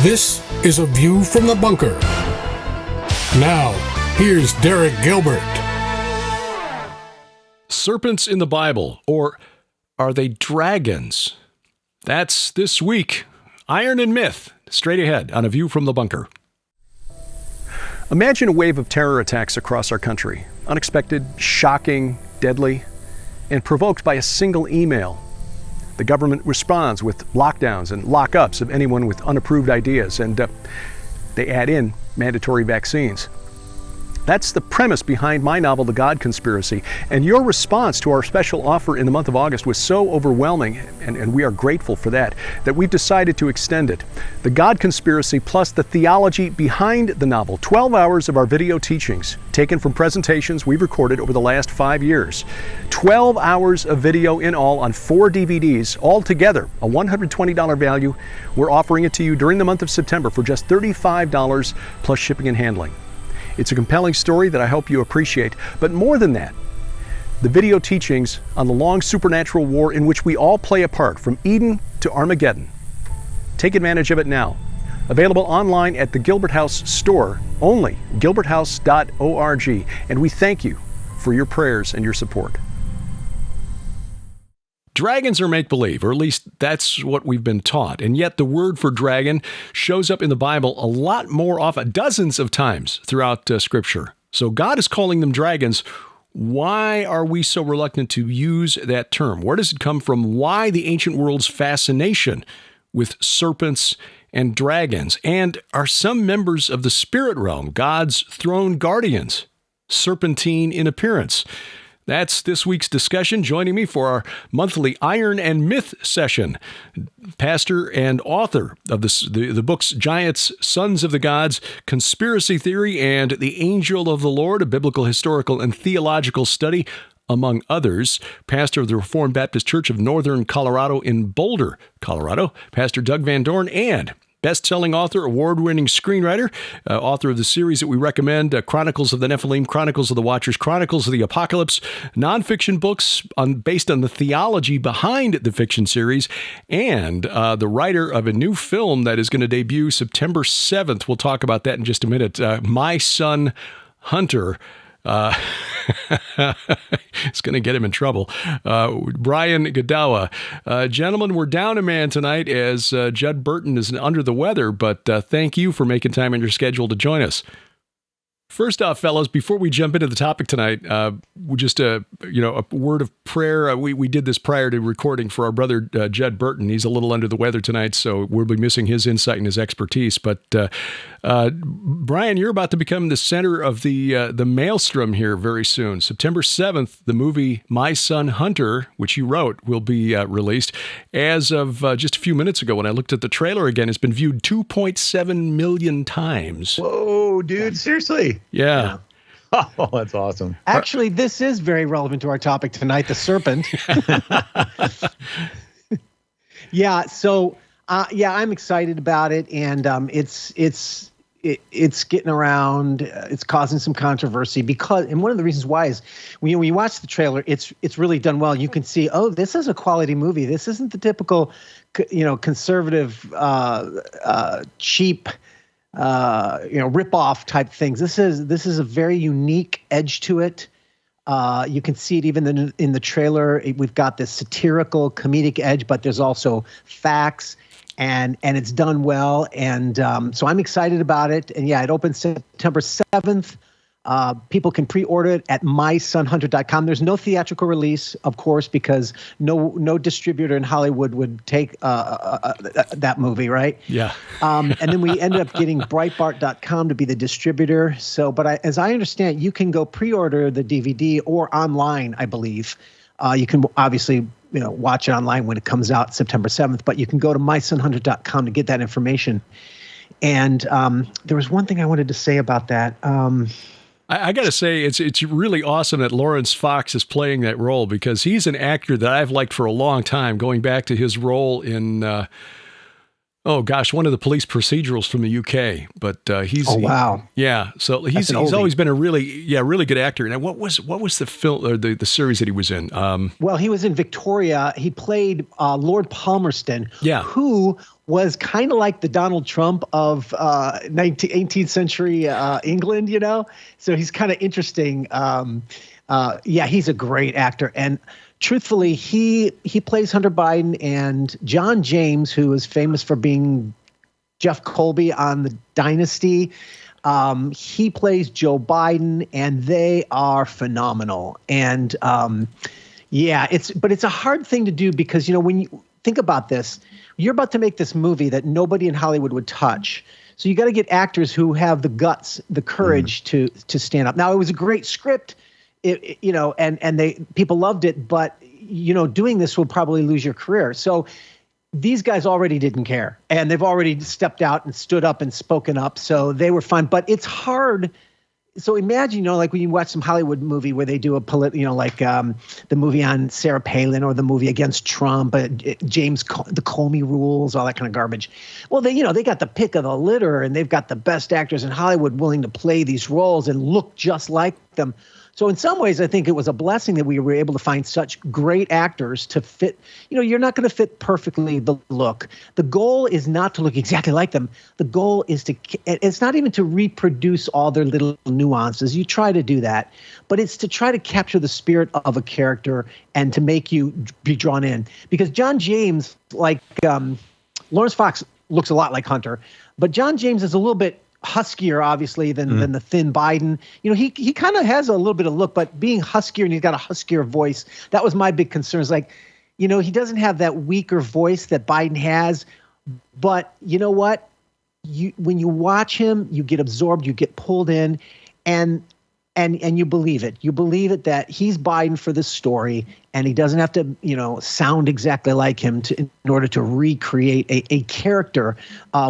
This is A View from the Bunker. Now, here's Derek Gilbert. Serpents in the Bible, or are they dragons? That's this week. Iron and Myth, straight ahead on A View from the Bunker. Imagine a wave of terror attacks across our country. Unexpected, shocking, deadly, and provoked by a single email. The government responds with lockdowns and lockups of anyone with unapproved ideas, and they add in mandatory vaccines. That's the premise behind my novel, The God Conspiracy, and your response to our special offer in the month of August was so overwhelming, and we are grateful for that we've decided to extend it. The God Conspiracy plus the theology behind the novel, 12 hours of our video teachings taken from presentations we've recorded over the last 5 years. 12 hours of video in all on 4 DVDs, all together, a $120 value. We're offering it to you during the month of September for just $35 plus shipping and handling. It's a compelling story that I hope you appreciate, but more than that, the video teachings on the long supernatural war in which we all play a part, from Eden to Armageddon. Take advantage of it now. Available online at the Gilbert House store, only gilberthouse.org, and we thank you for your prayers and your support. Dragons are make-believe, or at least that's what we've been taught. And yet the word for dragon shows up in the Bible a lot more often, dozens of times throughout Scripture. So God is calling them dragons. Why are we so reluctant to use that term? Where does it come from? Why the ancient world's fascination with serpents and dragons? And are some members of the spirit realm, God's throne guardians, serpentine in appearance? That's this week's discussion. Joining me for our monthly Iron and Myth session, pastor and author of the books Giants, Sons of the Gods, Conspiracy Theory, and The Angel of the Lord, a biblical, historical, and theological study, among others. Pastor of the Reformed Baptist Church of Northern Colorado in Boulder, Colorado, Pastor Doug Van Dorn, and best-selling author, award-winning screenwriter, author of the series that we recommend, Chronicles of the Nephilim, Chronicles of the Watchers, Chronicles of the Apocalypse, nonfiction books based on the theology behind the fiction series, and the writer of a new film that is going to debut September 7th. We'll talk about that in just a minute. My Son, Hunter. It's going to get him in trouble. Brian Godawa. Gentlemen, we're down a man tonight as Judd Burton is under the weather, but thank you for making time in your schedule to join us. First off, fellows, before we jump into the topic tonight, just a word of prayer. We did this prior to recording for our brother Judd Burton. He's a little under the weather tonight, so we'll be missing his insight and his expertise. But Brian, you're about to become the center of the maelstrom here very soon. September 7th, the movie My Son Hunter, which you wrote, will be released. As of just a few minutes ago, when I looked at the trailer again, it's been viewed 2.7 million times. Whoa, dude, seriously? Yeah. Oh, that's awesome. Actually, this is very relevant to our topic tonight, the serpent. Yeah. So, I'm excited about it, and it's getting around. It's causing some controversy and one of the reasons why is when you watch the trailer, it's really done well. You can see, oh, this is a quality movie. This isn't the typical, conservative, cheap, rip-off type things. This is a very unique edge to it. You can see it even in the trailer. We've got this satirical, comedic edge, but there's also facts, and it's done well. And so I'm excited about it. And yeah, it opens September 7th. People can pre-order it at mysonhunter.com. There's no theatrical release, of course, because no distributor in Hollywood would take that movie, right? Yeah. And then we ended up getting Breitbart.com to be the distributor. So, but as I understand, you can go pre-order the DVD or online, I believe. You can obviously watch it online when it comes out September 7th, but you can go to mysonhunter.com to get that information. And there was one thing I wanted to say about that. I got to say, it's really awesome that Lawrence Fox is playing that role, because he's an actor that I've liked for a long time, going back to his role in, one of the police procedurals from the UK. But he's... Oh, wow. So he's always been a really good actor. Now, what was the film or the series that he was in? Well, he was in Victoria. He played Lord Palmerston, who was kind of like the Donald Trump of 18th century England, you know? So he's kind of interesting. He's a great actor. And truthfully, he plays Hunter Biden, and John James, who is famous for being Jeff Colby on the Dynasty, he plays Joe Biden, and they are phenomenal. And it's a hard thing to do because, you know, when you think about this, you're about to make this movie that nobody in Hollywood would touch. So you got to get actors who have the guts, the courage to stand up. Now, it was a great script, and people loved it, but, you know, doing this will probably lose your career. So these guys already didn't care, and they've already stepped out and stood up and spoken up. So they were fine, but it's hard. So imagine, you know, like when you watch some Hollywood movie where they do the movie on Sarah Palin or the movie against Trump, the Comey rules, all that kind of garbage. Well, they got the pick of the litter, and they've got the best actors in Hollywood willing to play these roles and look just like them. So in some ways, I think it was a blessing that we were able to find such great actors to fit. You know, you're not going to fit perfectly the look. The goal is not to look exactly like them. The goal is it's not even to reproduce all their little nuances. You try to do that, but it's to try to capture the spirit of a character and to make you be drawn in. Because John James, like Lawrence Fox, looks a lot like Hunter, but John James is a little bit huskier, obviously, than the thin Biden. You know, he kind of has a little bit of look, but being huskier, and he's got a huskier voice. That was my big concern. Is like, you know, he doesn't have that weaker voice that Biden has. But you know what? When you watch him, you get absorbed, you get pulled in, and you believe it. You believe it that he's Biden for this story, and he doesn't have to, you know, sound exactly like him in order to recreate a character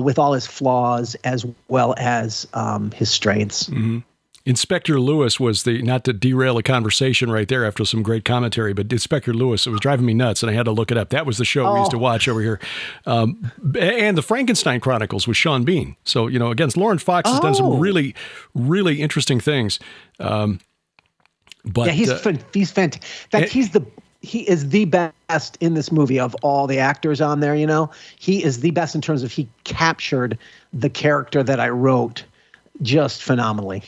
with all his flaws as well as his strengths. Mm-hmm. Inspector Lewis was not to derail a conversation right there after some great commentary, but Inspector Lewis, it was driving me nuts, and I had to look it up. That was the show we used to watch over here. And the Frankenstein Chronicles with Sean Bean. So, you know, again, Lawrence Fox has done some really, really interesting things. But yeah, he's fantastic. In fact, he is the best in this movie of all the actors on there. You know, he is the best in terms of he captured the character that I wrote just phenomenally.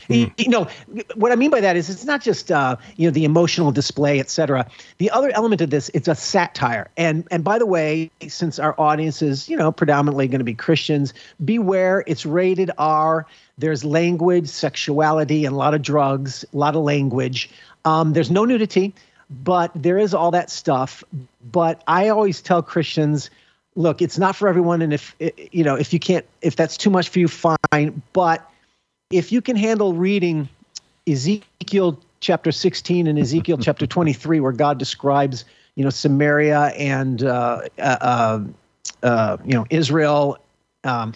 You know, what I mean by that is it's not just, the emotional display, et cetera. The other element of this, it's a satire. And by the way, since our audience is, you know, predominantly going to be Christians, beware, it's rated R. There's language, sexuality, and a lot of drugs, a lot of language. There's no nudity, but there is all that stuff. But I always tell Christians, look, it's not for everyone. And if that's too much for you, fine. But if you can handle reading Ezekiel chapter 16 and Ezekiel chapter 23, where God describes, you know, Samaria and Israel and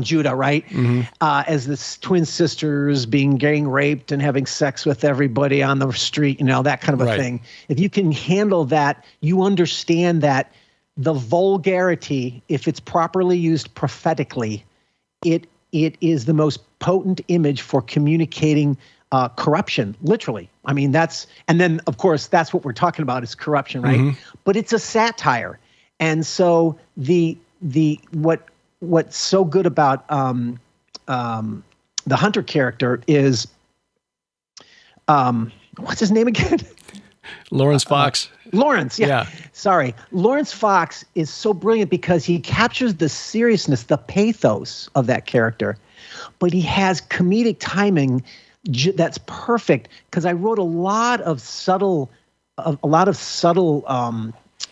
Judah, right? Mm-hmm. As the twin sisters getting raped and having sex with everybody on the street, you know, that kind of a thing. If you can handle that, you understand that the vulgarity, if it's properly used prophetically, it is the most potent image for communicating corruption, literally. I mean, and then of course that's what we're talking about is corruption, right? Mm-hmm. But it's a satire. And so what's so good about the Hunter character is, what's his name again? Lawrence Fox. Lawrence, yeah. Sorry. Lawrence Fox is so brilliant because he captures the seriousness, the pathos of that character, but he has comedic timing that's perfect because I wrote a lot of subtle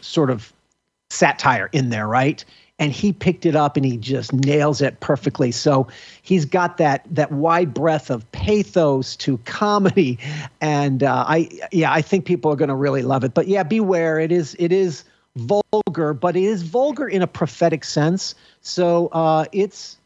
sort of satire in there, right? And he picked it up and he just nails it perfectly. So he's got that wide breadth of pathos to comedy. And I think people are going to really love it. But yeah, beware. It is vulgar, but it is vulgar in a prophetic sense. So its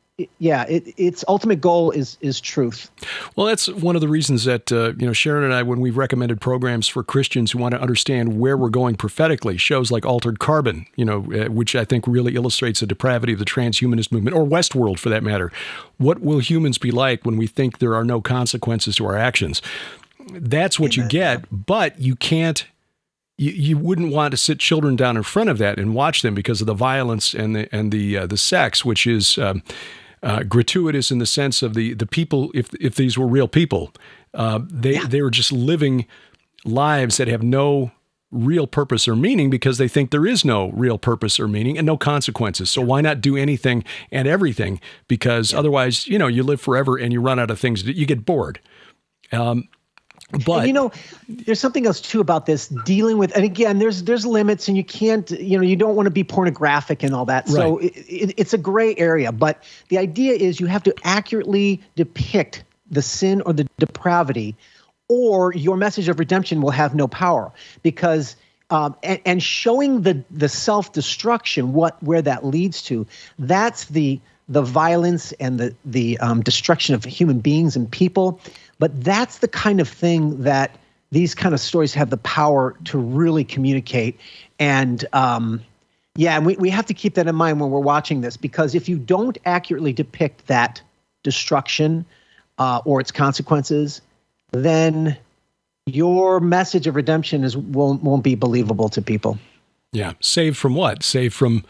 ultimate goal is truth. Well, that's one of the reasons that Sharon and I, when we've recommended programs for Christians who want to understand where we're going prophetically, shows like Altered Carbon, which I think really illustrates the depravity of the transhumanist movement, or Westworld for that matter. What will humans be like when we think there are no consequences to our actions? That's what you get, but you can't you wouldn't want to sit children down in front of that and watch them because of the violence and the sex, which is gratuitous in the sense of the people. If these were real people, they were just living lives that have no real purpose or meaning because they think there is no real purpose or meaning and no consequences. So why not do anything and everything? Because otherwise, you live forever and you run out of things. You get bored. But and, there's something else too about this dealing with, and again, there's limits, and you can't, you don't want to be pornographic and all that. Right. So it's a gray area. But the idea is you have to accurately depict the sin or the depravity, or your message of redemption will have no power. Because and showing the self-destruction, where that leads to, that's the violence and the destruction of human beings and people. But that's the kind of thing that these kind of stories have the power to really communicate. And and we have to keep that in mind when we're watching this, because if you don't accurately depict that destruction or its consequences, then your message of redemption won't be believable to people. Yeah. Saved from what? Saved from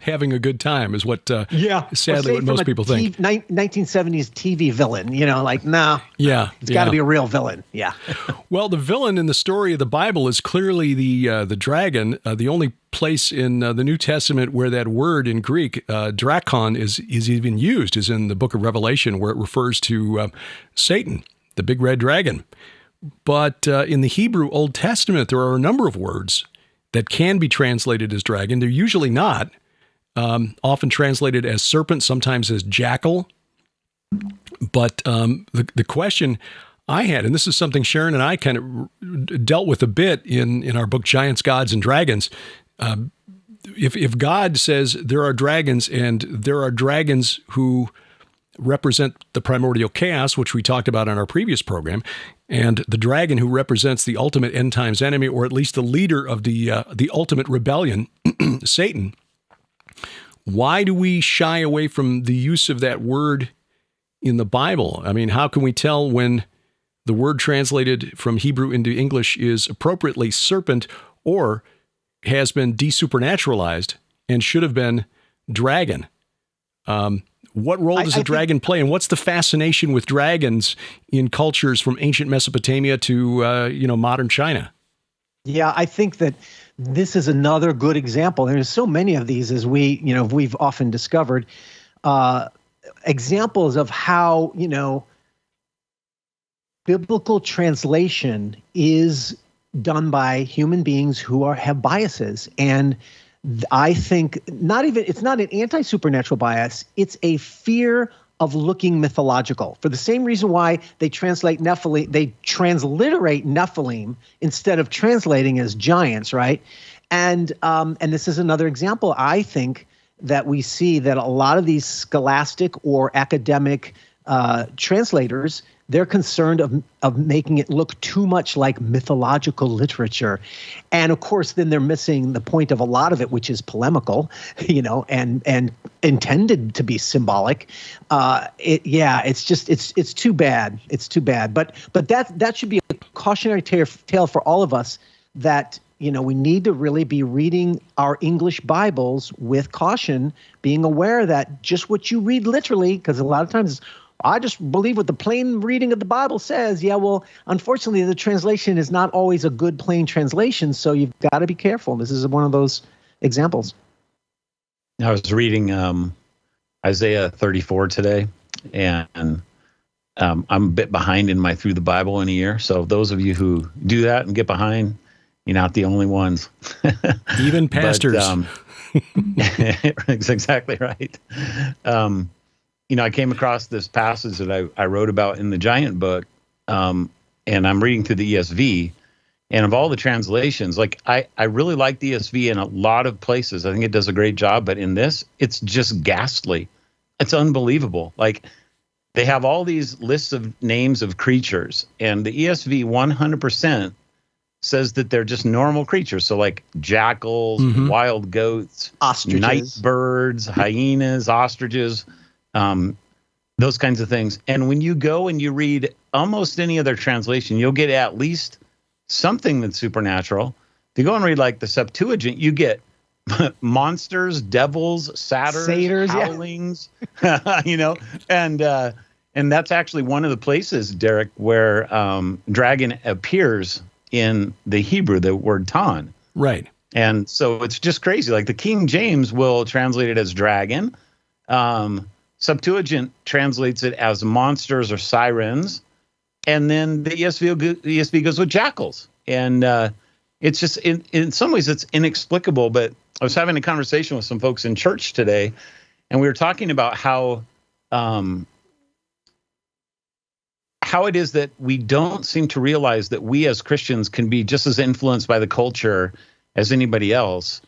having a good time is what, sadly, what most people think. 1970s TV villain, nah. Yeah. It's got to be a real villain. Yeah. Well, the villain in the story of the Bible is clearly the dragon. The only place in the New Testament where that word in Greek, drakon, is even used is in the book of Revelation, where it refers to Satan, the big red dragon. But in the Hebrew Old Testament, there are a number of words that can be translated as dragon. They're usually not. Often translated as serpent, sometimes as jackal. But the question I had, and this is something Sharon and I kind of dealt with a bit in our book, Giants, Gods, and Dragons. If God says there are dragons, and there are dragons who represent the primordial chaos, which we talked about on our previous program, and the dragon who represents the ultimate end times enemy, or at least the leader of the ultimate rebellion, Satan. Why do we shy away from the use of that word in the Bible? I mean, how can we tell when the word translated from Hebrew into English is appropriately serpent or has been desupernaturalized and should have been dragon? What role does a dragon play, and what's the fascination with dragons in cultures from ancient Mesopotamia to modern China? Yeah, I think that this is another good example. There's so many of these, as we've often discovered, examples of how biblical translation is done by human beings who have biases. And I think it's not an anti-supernatural bias. It's a fear of looking mythological. For the same reason why they transliterate Nephilim instead of translating as giants, right? And this is another example, I think, that we see that a lot of these scholastic or academic translators, they're concerned of making it look too much like mythological literature. And of course, then they're missing the point of a lot of it, which is polemical, and intended to be symbolic. It's too bad. It's too bad. But that should be a cautionary tale for all of us, that we need to really be reading our English Bibles with caution, being aware that just what you read literally, because a lot of times I just believe what the plain reading of the Bible says. Yeah, well, unfortunately, the translation is not always a good plain translation, so you've got to be careful. This is one of those examples. I was reading Isaiah 34 today, and I'm a bit behind in my Through the Bible in a year. So those of you who do that and get behind, you're not the only ones. Even pastors. That's exactly right. I came across this passage that I wrote about in the Giant book, and I'm reading through the ESV. And of all the translations, I really like the ESV in a lot of places. I think it does a great job. But in this, it's just ghastly. It's unbelievable. They have all these lists of names of creatures, and the ESV 100% says that they're just normal creatures. So jackals, wild goats, ostriches, night birds, hyenas, ostriches, those kinds of things. And when you go and you read almost any other translation, you'll get at least something that's supernatural. If you go and read like the Septuagint, you get monsters, devils, satyrs, howlings, and that's actually one of the places, Derek, where dragon appears in the Hebrew, the word tan. Right. And so it's just crazy. Like the King James will translate it as dragon. Septuagint translates it as monsters or sirens. And then the ESV goes with jackals. And it's just, in some ways, it's inexplicable. But I was having a conversation with some folks in church today, and we were talking about how it is that we don't seem to realize that we as Christians can be just as influenced by the culture as anybody else.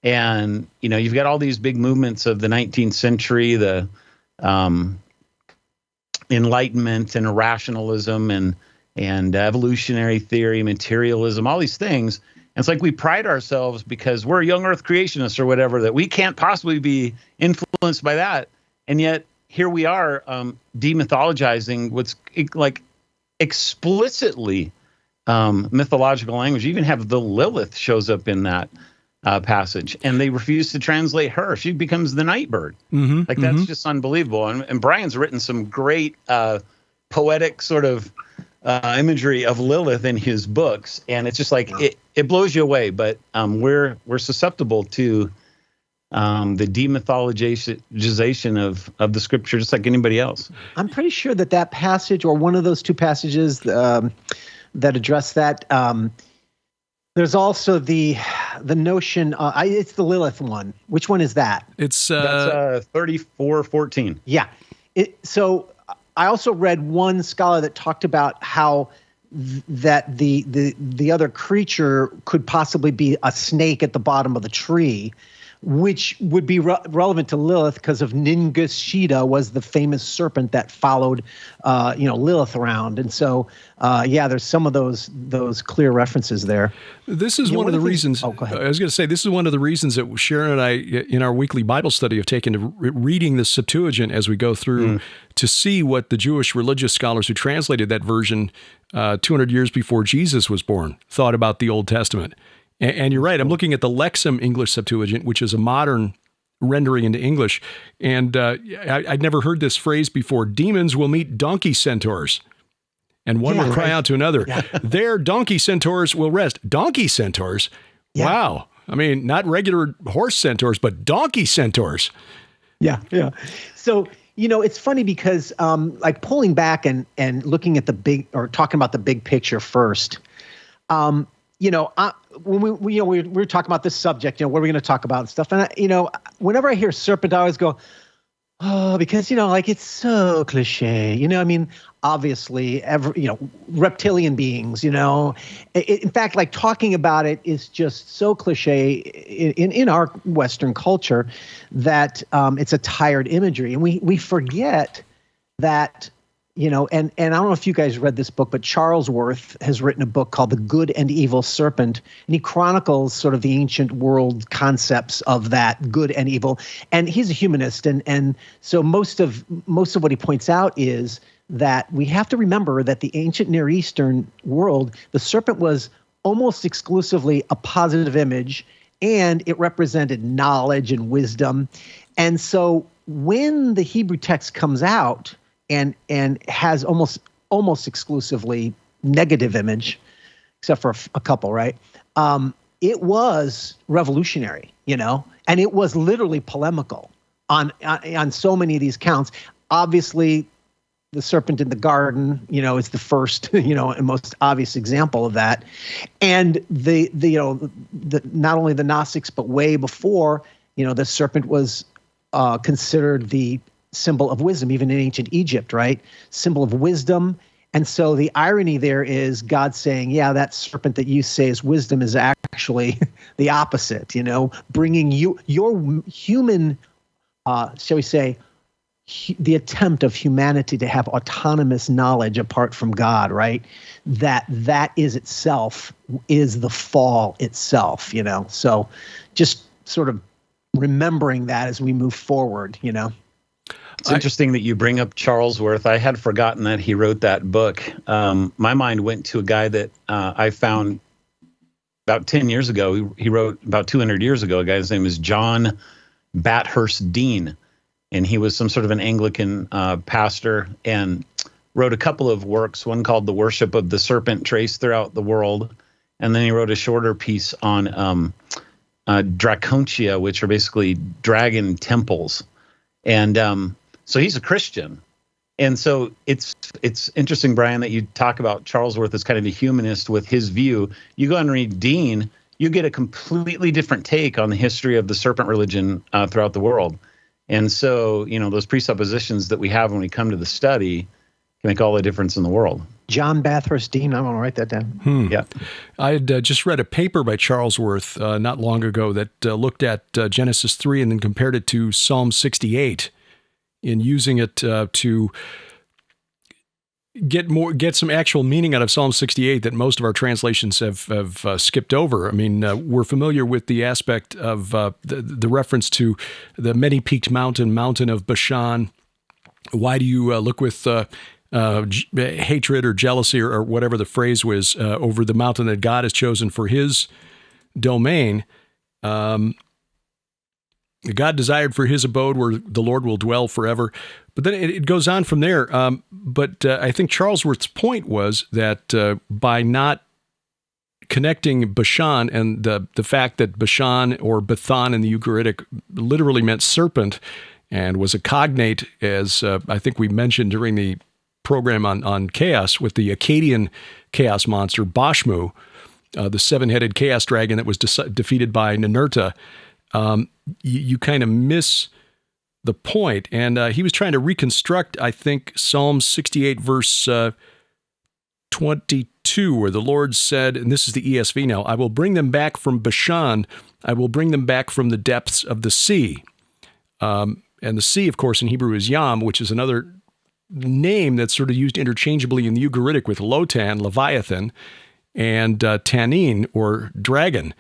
And, you've got all these big movements of the 19th century, the Enlightenment and rationalism and evolutionary theory, materialism, all these things. And it's like we pride ourselves because we're young earth creationists or whatever, that we can't possibly be influenced by that. And yet here we are demythologizing what's like explicitly mythological language. You even have the Lilith shows up in that passage, and they refuse to translate her. She becomes the night bird. That's just unbelievable. And Brian's written some great poetic sort of imagery of Lilith in his books, and it's just like it blows you away. But we're susceptible to the demythologization of the scripture, just like anybody else. I'm pretty sure that passage, or one of those two passages that address that. There's also the notion. It's the Lilith one. Which one is that? It's that's 34:14. Yeah. So I also read one scholar that talked about how that the other creature could possibly be a snake at the bottom of the tree, which would be relevant to Lilith because of Ningishita was the famous serpent that followed, Lilith around. And so, there's some of those clear references there. This is one of the reasons. Oh, go ahead. I was going to say, this is one of the reasons that Sharon and I, in our weekly Bible study, have taken to reading the Septuagint as we go through to see what the Jewish religious scholars who translated that version 200 years before Jesus was born thought about the Old Testament. And you're right. I'm looking at the Lexham English Septuagint, which is a modern rendering into English. And I'd never heard this phrase before. Demons will meet donkey centaurs, and one will cry out to another. Yeah. There, donkey centaurs will rest. Donkey centaurs? Yeah. Wow. I mean, not regular horse centaurs, but donkey centaurs. Yeah. So, it's funny because like pulling back and looking at talking about the big picture first, when we were talking about this subject, what are we going to talk about and stuff. And whenever I hear serpent, I always go, oh, because, it's so cliche, obviously reptilian beings, in fact, like talking about it is just so cliche in our Western culture that it's a tired imagery. And we forget that, and I don't know if you guys read this book, but Charles Worth has written a book called The Good and Evil Serpent, and he chronicles sort of the ancient world concepts of that good and evil. And he's a humanist, and so most of what he points out is that we have to remember that the ancient Near Eastern world, the serpent was almost exclusively a positive image, and it represented knowledge and wisdom. And so when the Hebrew text comes out and has almost exclusively negative image, except for a couple, right? It was revolutionary, and it was literally polemical on so many of these counts. Obviously, the serpent in the garden, is the first, and most obvious example of that. And the not only the Gnostics, but way before, the serpent was considered the symbol of wisdom, even in ancient Egypt, right? Symbol of wisdom. And so the irony there is God saying, yeah, that serpent that you say is wisdom is actually the opposite, bringing your human, shall we say, the attempt of humanity to have autonomous knowledge apart from God, right? That is itself is the fall itself, So just sort of remembering that as we move forward, It's interesting that you bring up Charlesworth. I had forgotten that he wrote that book. My mind went to a guy that I found about 10 years ago. He wrote about 200 years ago. A guy's name is John Bathurst Dean, and he was some sort of an Anglican pastor and wrote a couple of works, one called The Worship of the Serpent, traced throughout the world. And then he wrote a shorter piece on Dracontia, which are basically dragon temples. And so he's a Christian. And so it's interesting, Brian, that you talk about Charlesworth as kind of a humanist with his view. You go and read Dean, you get a completely different take on the history of the serpent religion throughout the world. And so, those presuppositions that we have when we come to the study can make all the difference in the world. John Bathurst Dean, I want to write that down. Yeah. I had just read a paper by Charlesworth not long ago that looked at Genesis 3 and then compared it to Psalm 68 in using it to get some actual meaning out of Psalm 68 that most of our translations have skipped over. I mean, we're familiar with the aspect of the reference to the many-peaked mountain of Bashan. Why do you look with hatred or jealousy or whatever the phrase was over the mountain that God has chosen for his domain? God desired for his abode where the Lord will dwell forever. But then it goes on from there. But I think Charlesworth's point was that by not connecting Bashan and the fact that Bashan or Bathan in the Ugaritic literally meant serpent and was a cognate, as I think we mentioned during the program on chaos with the Akkadian chaos monster, Bashmu, the seven-headed chaos dragon that was defeated by Ninurta. You kind of miss the point. And he was trying to reconstruct, I think, Psalm 68, verse 22, where the Lord said, and this is the ESV now, I will bring them back from Bashan. I will bring them back from the depths of the sea. And the sea, of course, in Hebrew is Yam, which is another name that's sort of used interchangeably in the Ugaritic with Lotan, Leviathan, and Tanin, or dragon.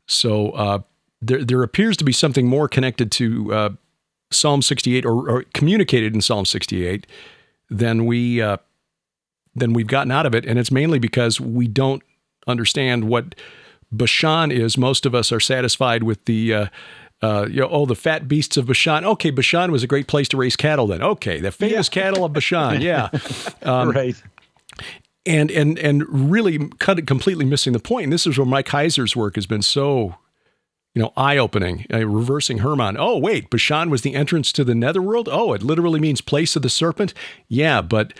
So there appears to be something more connected to Psalm 68 or communicated in Psalm 68 than we've gotten out of it. And it's mainly because we don't understand what Bashan is. Most of us are satisfied with the the fat beasts of Bashan. Okay, Bashan was a great place to raise cattle then. Okay, the famous cattle of Bashan, yeah. Right. And really completely missing the point. And this is where Mike Heiser's work has been so, eye-opening, reversing Hermann. Oh, wait, Bashan was the entrance to the netherworld? Oh, it literally means place of the serpent? Yeah, but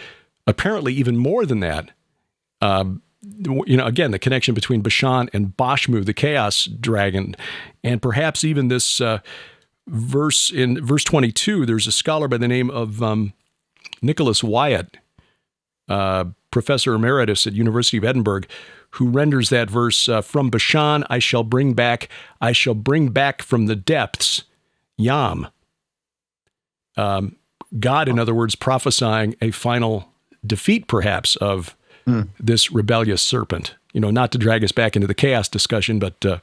apparently even more than that. Again, the connection between Bashan and Bashmu, the chaos dragon, and perhaps even this verse in verse 22, there's a scholar by the name of Nicholas Wyatt, professor emeritus at University of Edinburgh, who renders that verse, from Bashan I shall bring back from the depths, Yam. God, in other words, prophesying a final defeat, perhaps, of this rebellious serpent. Not to drag us back into the chaos discussion, but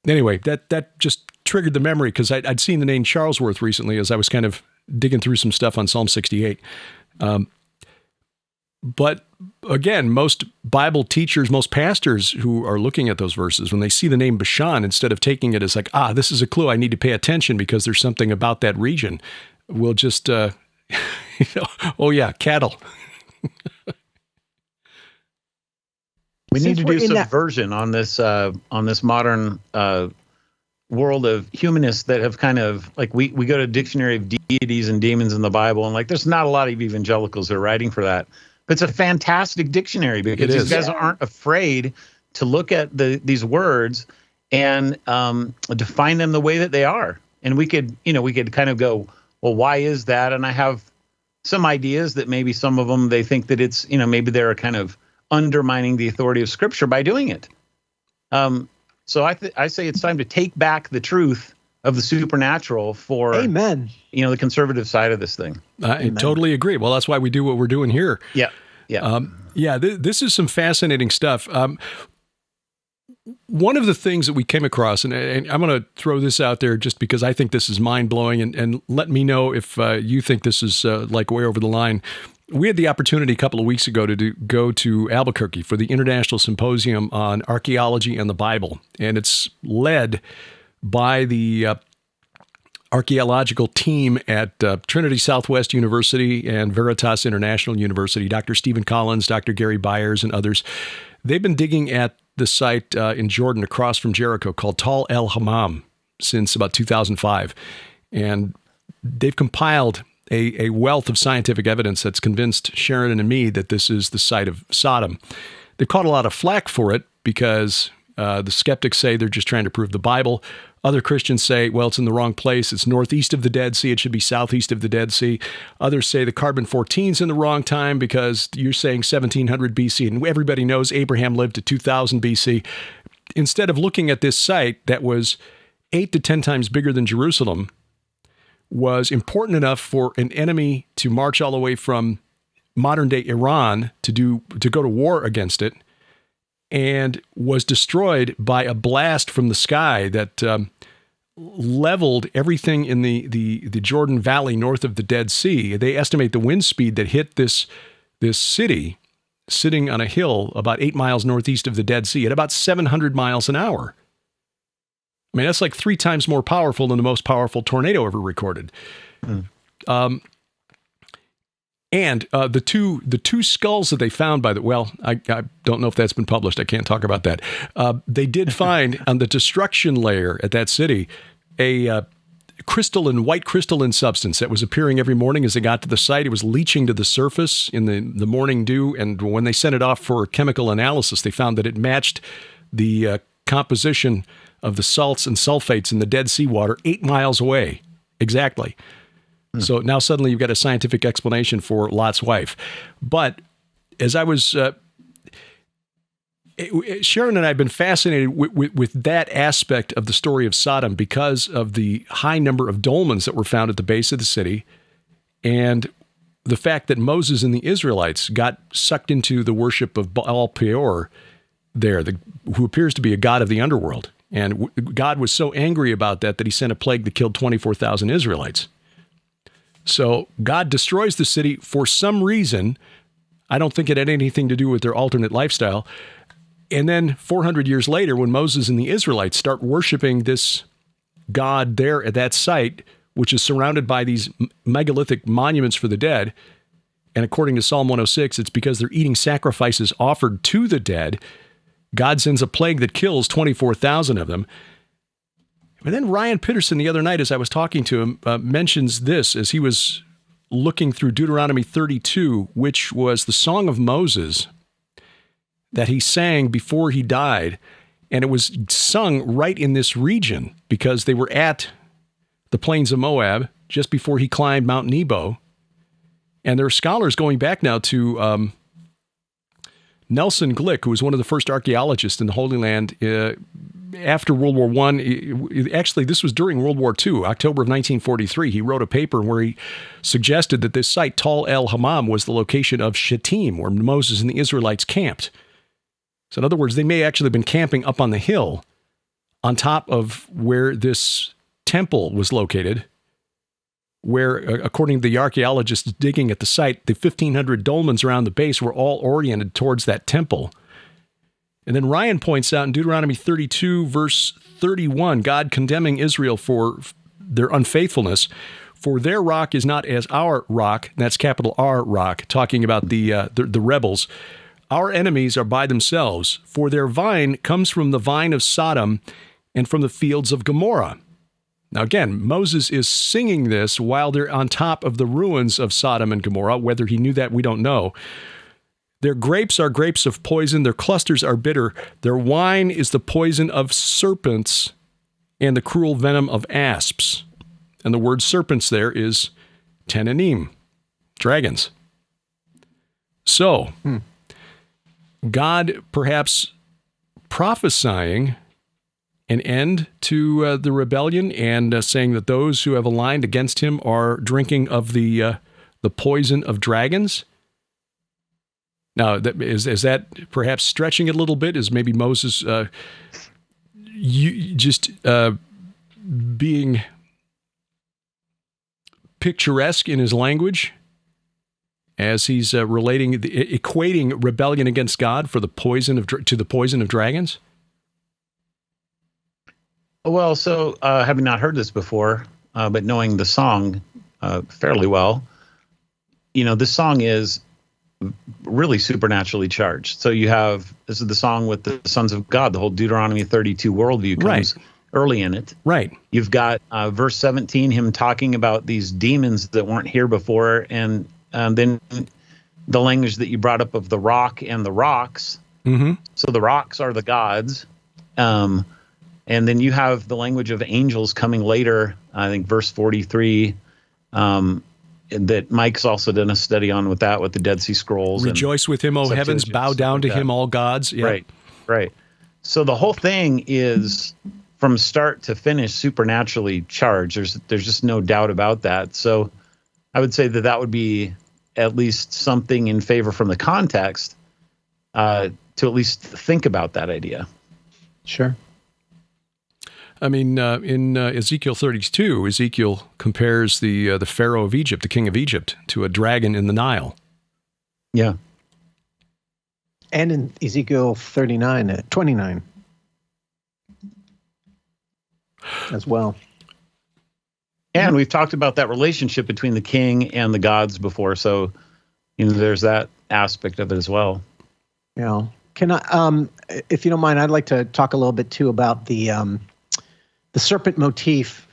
anyway, that just triggered the memory because I'd seen the name Charlesworth recently as I was kind of digging through some stuff on Psalm 68. But again, most Bible teachers, most pastors who are looking at those verses, when they see the name Bashan, instead of taking it as like, this is a clue, I need to pay attention because there's something about that region, we'll just, oh yeah, cattle. We need to do subversion on this modern world of humanists that have kind of like we go to Dictionary of Deities and Demons in the Bible, and like there's not a lot of evangelicals that are writing for that. But it's a fantastic dictionary because these guys aren't afraid to look at these words and define them the way that they are. And we could kind of go, well, why is that? And I have some ideas that maybe some of them, they think that it's, maybe they're kind of undermining the authority of Scripture by doing it. So I say it's time to take back the truth of the supernatural for, Amen. The conservative side of this thing. I totally agree. Well, that's why we do what we're doing here. Yeah. Yeah. This is some fascinating stuff. one of the things that we came across, and I'm going to throw this out there just because I think this is mind-blowing, and let me know if you think this is like way over the line. We had the opportunity a couple of weeks ago to go to Albuquerque for the International Symposium on Archeology and the Bible, and it's led by the archaeological team at Trinity Southwest University and Veritas International University, Dr. Stephen Collins, Dr. Gary Byers, and others. They've been digging at the site in Jordan across from Jericho called Tal El Hammam since about 2005. And they've compiled a wealth of scientific evidence that's convinced Sheridan and me that this is the site of Sodom. They've caught a lot of flack for it because the skeptics say they're just trying to prove the Bible. Other Christians say, well, it's in the wrong place. It's northeast of the Dead Sea. It should be southeast of the Dead Sea. Others say the carbon-14 is in the wrong time because you're saying 1700 BC, and everybody knows Abraham lived to 2000 BC. Instead of looking at this site that was 8 to 10 times bigger than Jerusalem, was important enough for an enemy to march all the way from modern-day Iran to go to war against it, and was destroyed by a blast from the sky that leveled everything in the Jordan Valley north of the Dead Sea. They estimate the wind speed that hit this city sitting on a hill about 8 miles northeast of the Dead Sea at about 700 miles an hour. I mean, that's like 3 times more powerful than the most powerful tornado ever recorded. And the two skulls that they found by I don't know if that's been published. I can't talk about that. They did find on the destruction layer at that city a white crystalline substance that was appearing every morning as they got to the site. It was leaching to the surface in the morning dew, and when they sent it off for chemical analysis, they found that it matched the composition of the salts and sulfates in the Dead Sea water 8 miles away. Exactly. So now suddenly you've got a scientific explanation for Lot's wife. But as I was, Sharon and I have been fascinated with that aspect of the story of Sodom because of the high number of dolmens that were found at the base of the city, and the fact that Moses and the Israelites got sucked into the worship of Baal Peor there, who appears to be a god of the underworld. And God was so angry about that he sent a plague that killed 24,000 Israelites. So God destroys the city for some reason. I don't think it had anything to do with their alternate lifestyle. And then 400 years later, when Moses and the Israelites start worshiping this God there at that site, which is surrounded by these megalithic monuments for the dead, and according to Psalm 106, it's because they're eating sacrifices offered to the dead, God sends a plague that kills 24,000 of them. And then Ryan Pitterson the other night, as I was talking to him, mentions this as he was looking through Deuteronomy 32, which was the Song of Moses that he sang before he died. And it was sung right in this region because they were at the plains of Moab just before he climbed Mount Nebo. And there are scholars going back now to Nelson Glick, who was one of the first archaeologists in the Holy Land after World War I. Actually, this was during World War II, October of 1943. He wrote a paper where he suggested that this site, Tal El Hammam, was the location of Shittim, where Moses and the Israelites camped. So in other words, they may actually have been camping up on the hill on top of where this temple was located, where, according to the archaeologists digging at the site, the 1,500 dolmens around the base were all oriented towards that temple. And then Ryan points out in Deuteronomy 32, verse 31, God condemning Israel for their unfaithfulness, for their rock is not as our rock, and that's capital R rock, talking about the rebels. Our enemies are by themselves, for their vine comes from the vine of Sodom and from the fields of Gomorrah. Now again, Moses is singing this while they're on top of the ruins of Sodom and Gomorrah. Whether he knew that, we don't know. Their grapes are grapes of poison. Their clusters are bitter. Their wine is the poison of serpents and the cruel venom of asps. And the word serpents there is tenanim, dragons. So, God perhaps prophesying an end to the rebellion and saying that those who have aligned against him are drinking of the poison of dragons. Now, is that perhaps stretching it a little bit? Is maybe Moses being picturesque in his language as he's equating rebellion against God to the poison of dragons? Well, so having not heard this before, but knowing the song fairly well, this song is really supernaturally charged. So this is the song with the sons of God. The whole Deuteronomy 32 worldview comes early in it. Right. You've got verse 17, him talking about these demons that weren't here before, and then the language that you brought up of the rock and the rocks. Mm-hmm. So the rocks are the gods. And then you have the language of angels coming later, I think verse 43, that Mike's also done a study on with the Dead Sea Scrolls. Rejoice with him, O heavens, bow down to him, all gods. Yeah. Right. So the whole thing is, from start to finish, supernaturally charged. There's just no doubt about that. So I would say that would be at least something in favor from the context to at least think about that idea. Sure. I mean, in Ezekiel 32, Ezekiel compares the Pharaoh of Egypt, the king of Egypt, to a dragon in the Nile. Yeah. And in Ezekiel 29 as well. And we've talked about that relationship between the king and the gods before, so there's that aspect of it as well. Yeah. Can I, if you don't mind, I'd like to talk a little bit too about the serpent motif,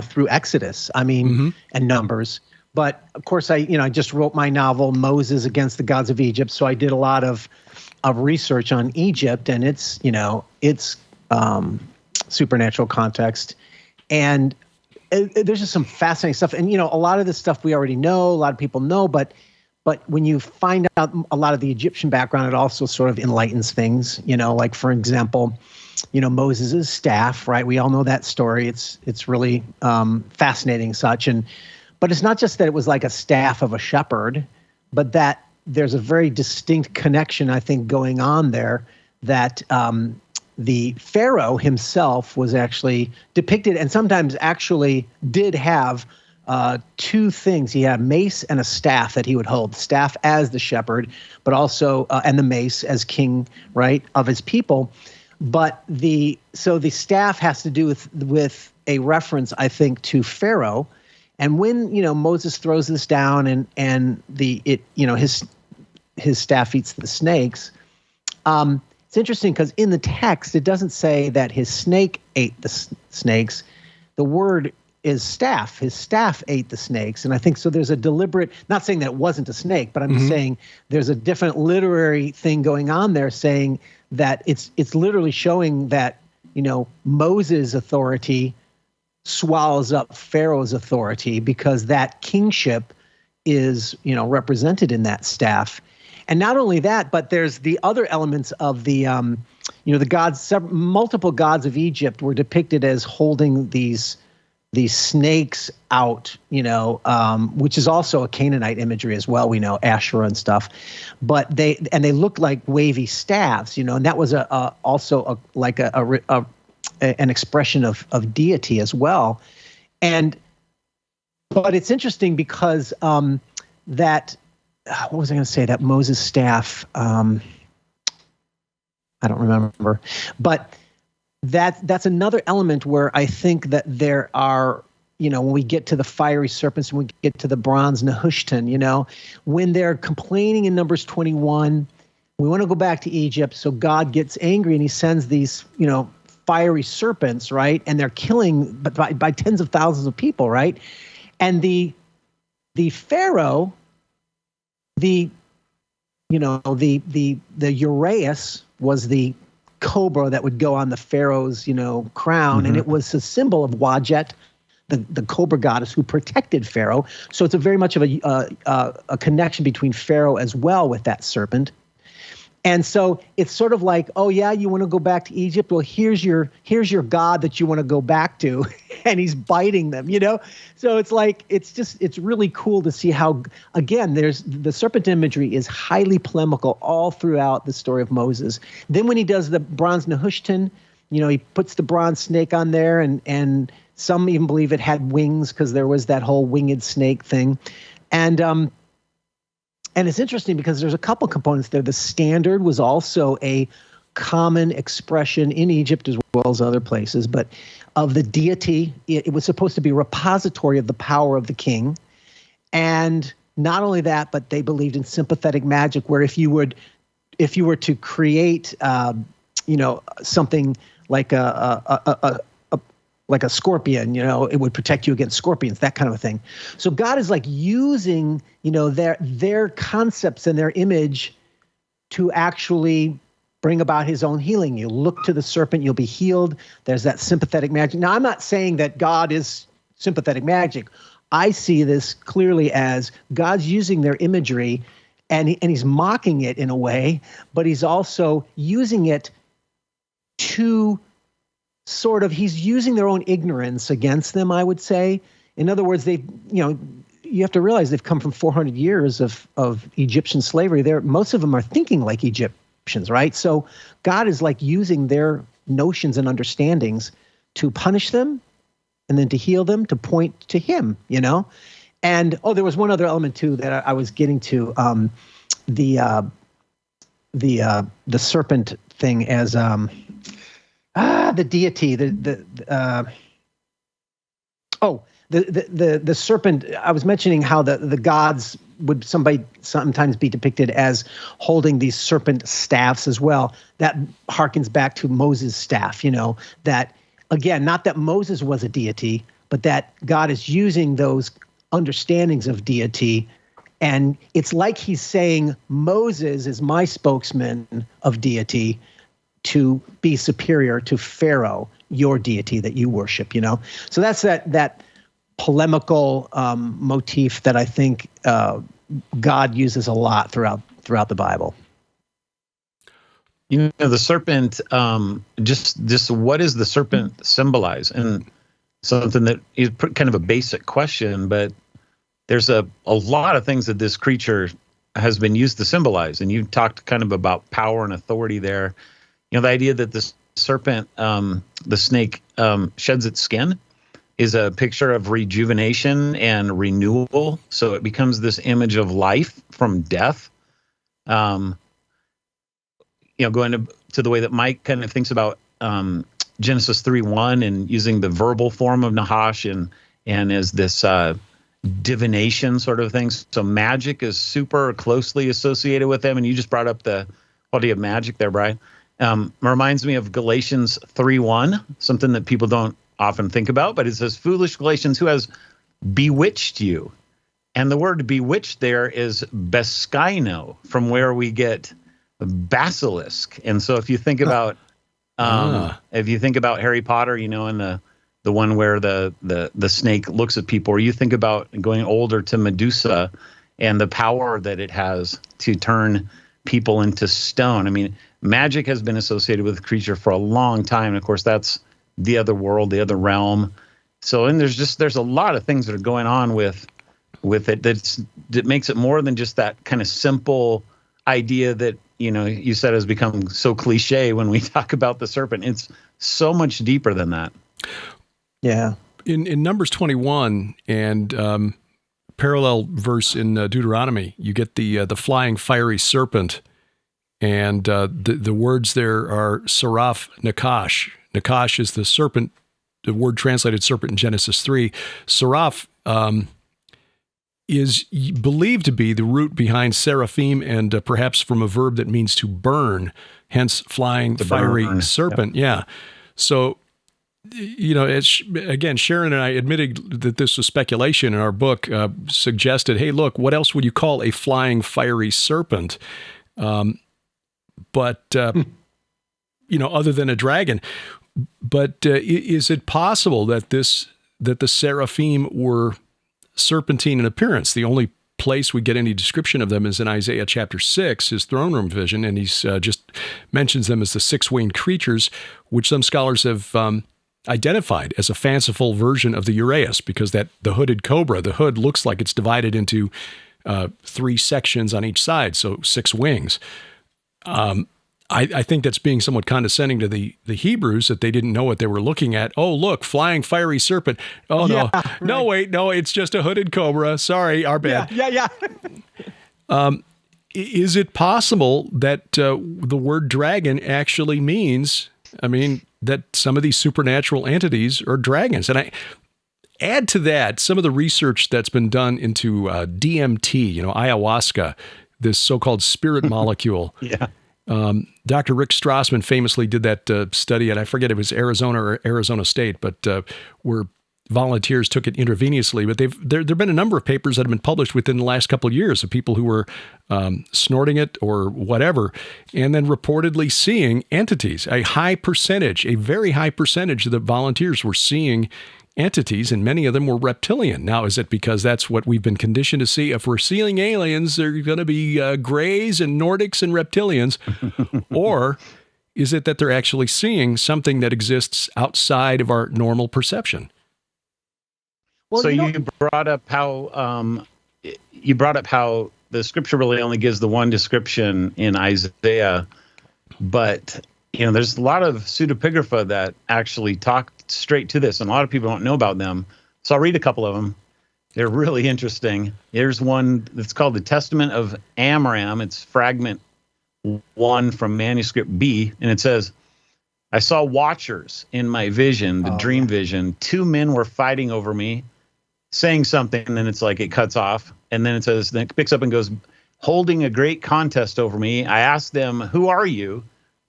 through Exodus, and Numbers. But of course, I just wrote my novel, Moses Against the Gods of Egypt. So I did a lot of research on Egypt and its supernatural context. And there's just some fascinating stuff. And, a lot of this stuff we already know, a lot of people know, but when you find out a lot of the Egyptian background, it also sort of enlightens things, like, for example, Moses' staff, right? We all know that story. It's really fascinating such. But it's not just that it was like a staff of a shepherd, but that there's a very distinct connection, I think, going on there, that the Pharaoh himself was actually depicted and sometimes actually did have two things. He had a mace and a staff that he would hold, the staff as the shepherd, but also, and the mace as king, right, of his people. But the staff has to do with a reference, I think, to Pharaoh. And when, Moses throws this down and his staff eats the snakes, it's interesting because in the text, it doesn't say that his snake ate the snakes. The word is staff. His staff ate the snakes. And I think so there's a deliberate, not saying that it wasn't a snake, but I'm just saying there's a different literary thing going on there saying that it's literally showing that, Moses' authority swallows up Pharaoh's authority because that kingship is, represented in that staff. And not only that, but there's the other elements of the, the gods, multiple gods of Egypt were depicted as holding these snakes out, which is also a Canaanite imagery as well. We know Asherah and stuff, but they look like wavy staffs, and that was also an expression of deity as well. But it's interesting because that. What was I going to say? That Moses staff, I don't remember, but that's another element where I think that there are, when we get to the fiery serpents and we get to the bronze Nehushtan, when they're complaining in Numbers 21, we want to go back to Egypt. So God gets angry and he sends these, fiery serpents, right? And they're killing by tens of thousands of people, right? And the Pharaoh, the Uraeus was the cobra that would go on the Pharaoh's, crown. And it was a symbol of Wajet, the cobra goddess who protected Pharaoh. So it's a very much of a connection between Pharaoh as well with that serpent. And so it's sort of like, oh yeah, you want to go back to Egypt? Well, here's your God that you want to go back to. and he's biting them, So it's like, it's really cool to see how, again, there's the serpent imagery is highly polemical all throughout the story of Moses. Then when he does the bronze Nehushtan, he puts the bronze snake on there, and some even believe it had wings because there was that whole winged snake thing. And it's interesting because there's a couple components there. The standard was also a common expression in Egypt as well as other places, but of the deity. It was supposed to be a repository of the power of the king. And not only that, but they believed in sympathetic magic, where if you were to create, something like like a scorpion, it would protect you against scorpions, that kind of a thing. So God is like using, their concepts and their image to actually bring about his own healing. You look to the serpent, you'll be healed. There's that sympathetic magic. Now, I'm not saying that God is sympathetic magic. I see this clearly as God's using their imagery, and he's mocking it in a way, but he's also using it to he's using their own ignorance against them, I would say. In other words, you have to realize they've come from 400 years of Egyptian slavery. Most of them are thinking like Egyptians, right? So God is like using their notions and understandings to punish them and then to heal them, to point to him, And, there was one other element too that I was getting to, the serpent thing as, the deity, the serpent. I was mentioning how the gods would sometimes be depicted as holding these serpent staffs as well. That harkens back to Moses' staff, that again, not that Moses was a deity, but that God is using those understandings of deity. And it's like he's saying, Moses is my spokesman of deity to be superior to Pharaoh, your deity that you worship, So that's that polemical motif that I think God uses a lot throughout the Bible. The serpent, just what does the serpent symbolize? And something that is kind of a basic question, but there's a lot of things that this creature has been used to symbolize. And you talked kind of about power and authority there. The idea that the serpent, the snake, sheds its skin is a picture of rejuvenation and renewal. So it becomes this image of life from death. Going to the way that Mike kind of thinks about Genesis 3:1 and using the verbal form of Nahash and as this divination sort of thing. So magic is super closely associated with them. And you just brought up the quality of magic there, Brian. Reminds me of Galatians 3:1, something that people don't often think about, but it says, "Foolish Galatians, who has bewitched you?" And the word bewitched there is beskaino, from where we get basilisk. And so if you think about Harry Potter, and the one where the snake looks at people, or you think about going older to Medusa and the power that it has to turn people into stone. I mean, magic has been associated with the creature for a long time. And of course, that's the other world, the other realm. So, and there's a lot of things that are going on with it that makes it more than just that kind of simple idea that, you said has become so cliche when we talk about the serpent. It's so much deeper than that. Yeah. In Numbers 21 and parallel verse in Deuteronomy, you get the flying fiery serpent, and the words there are Seraph Nakash. Nakash is the serpent, the word translated serpent in Genesis 3. Seraph is believed to be the root behind Seraphim, and perhaps from a verb that means to burn, hence flying fiery serpent. Yeah. So, again, Sharon and I admitted that this was speculation in our book, suggested, hey, look, what else would you call a flying fiery serpent? But other than a dragon. But is it possible that the Seraphim were serpentine in appearance? The only place we get any description of them is in Isaiah chapter 6, his throne room vision, and he's just mentions them as the six-winged creatures, which some scholars have identified as a fanciful version of the uraeus, because the hooded cobra, the hood looks like it's divided into 3 sections on each side, so 6 wings. I think that's being somewhat condescending to the Hebrews, that they didn't know what they were looking at. Oh, look, flying fiery serpent. Oh, no. Yeah, No, right. wait, no, it's just a hooded cobra. Sorry, our bad. Yeah. Is it possible that the word dragon actually means, that some of these supernatural entities are dragons? And I add to that some of the research that's been done into DMT, ayahuasca, this so-called spirit molecule. Yeah. Dr. Rick Strassman famously did that study, and I forget if it was Arizona or Arizona State, but where volunteers took it intravenously. But there have been a number of papers that have been published within the last couple of years of people who were snorting it or whatever, and then reportedly seeing entities. A very high percentage of the volunteers were seeing entities, and many of them were reptilian. Now, is it because that's what we've been conditioned to see? If we're seeing aliens, they're going to be Greys and Nordics and reptilians. Or is it that they're actually seeing something that exists outside of our normal perception? Well, so you brought up how the scripture really only gives the one description in Isaiah, but there's a lot of pseudepigrapha that actually talk straight to this, and a lot of people don't know about them. So I'll read a couple of them. They're really interesting. Here's one that's called the Testament of Amram. It's fragment 1 from manuscript B, and it says, "I saw watchers in my vision, the dream vision. 2 men were fighting over me, saying something, and then it's like it cuts off. And then then it picks up and goes, holding a great contest over me. I asked them, 'Who are you,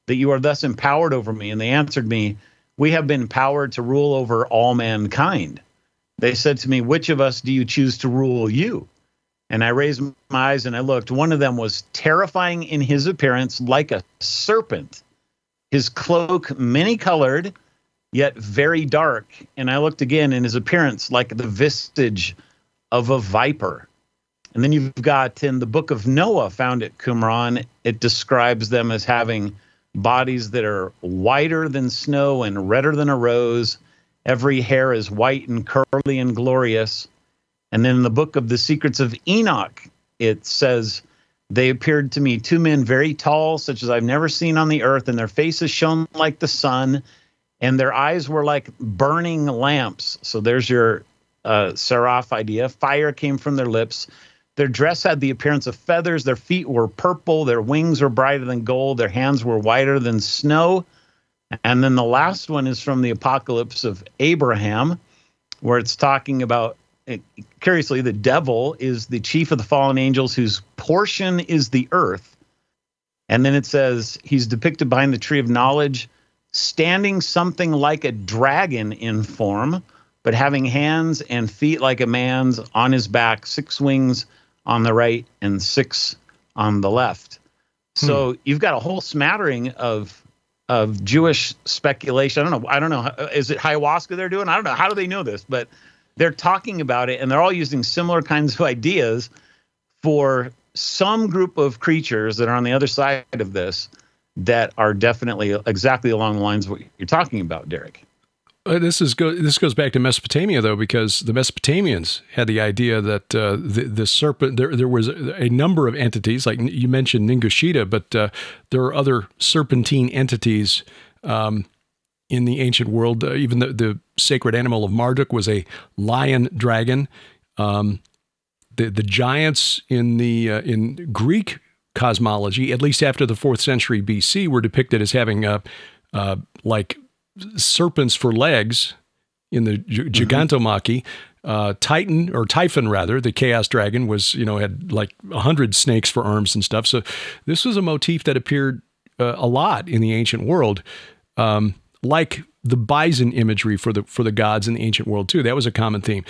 that you are thus empowered over me?' And they answered me, 'We have been empowered to rule over all mankind.' They said to me, 'Which of us do you choose to rule you?' And I raised my eyes and I looked. One of them was terrifying in his appearance, like a serpent. His cloak many-colored, yet very dark. And I looked again, in his appearance like the visage of a viper." And then you've got in the book of Noah, found at Qumran, it describes them as having bodies that are whiter than snow and redder than a rose. Every hair is white and curly and glorious. And then in the book of the Secrets of Enoch, it says, "They appeared to me 2 men very tall, such as I've never seen on the earth, and their faces shone like the sun, and their eyes were like burning lamps." So there's your seraph idea. "Fire came from their lips. Their dress had the appearance of feathers. Their feet were purple. Their wings were brighter than gold. Their hands were whiter than snow." And then the last one is from the Apocalypse of Abraham, where it's talking about, curiously, the devil is the chief of the fallen angels whose portion is the earth. And then it says he's depicted behind the tree of knowledge, standing something like a dragon in form, but having hands and feet like a man's, on his back, 6 wings on the right and 6 on the left. So you've got a whole smattering of Jewish speculation. I don't know. Is it ayahuasca they're doing? I don't know. How do they know this? But they're talking about it, and they're all using similar kinds of ideas for some group of creatures that are on the other side of this that are definitely exactly along the lines of what you're talking about, Derek. This goes back to Mesopotamia, though, because the Mesopotamians had the idea that the serpent, there was a number of entities, like you mentioned Ningushita, but there are other serpentine entities in the ancient world. Even the sacred animal of Marduk was a lion dragon. The giants in Greek cosmology, at least after the 4th century BC, were depicted as having like serpents for legs in the Gigantomachy. Typhon, the chaos dragon, had like 100 snakes for arms and stuff. So this was a motif that appeared a lot in the ancient world, like the bison imagery for the gods in the ancient world too. That was a common theme.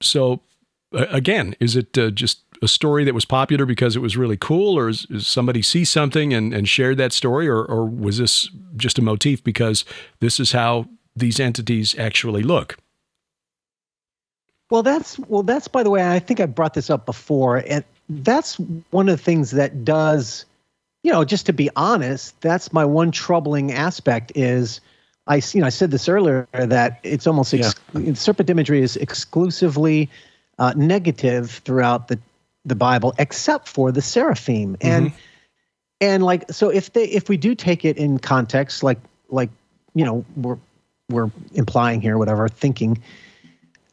So again, is it just a story that was popular because it was really cool, or is somebody see something and shared that story, or was this just a motif because this is how these entities actually look? Well, that's by the way, I think I brought this up before, and that's one of the things that does, just to be honest, that's my one troubling aspect is, I said this earlier that it's almost serpent imagery is exclusively negative throughout the Bible, except for the seraphim. And like, so if we do take it in context, like we're implying here, whatever, thinking,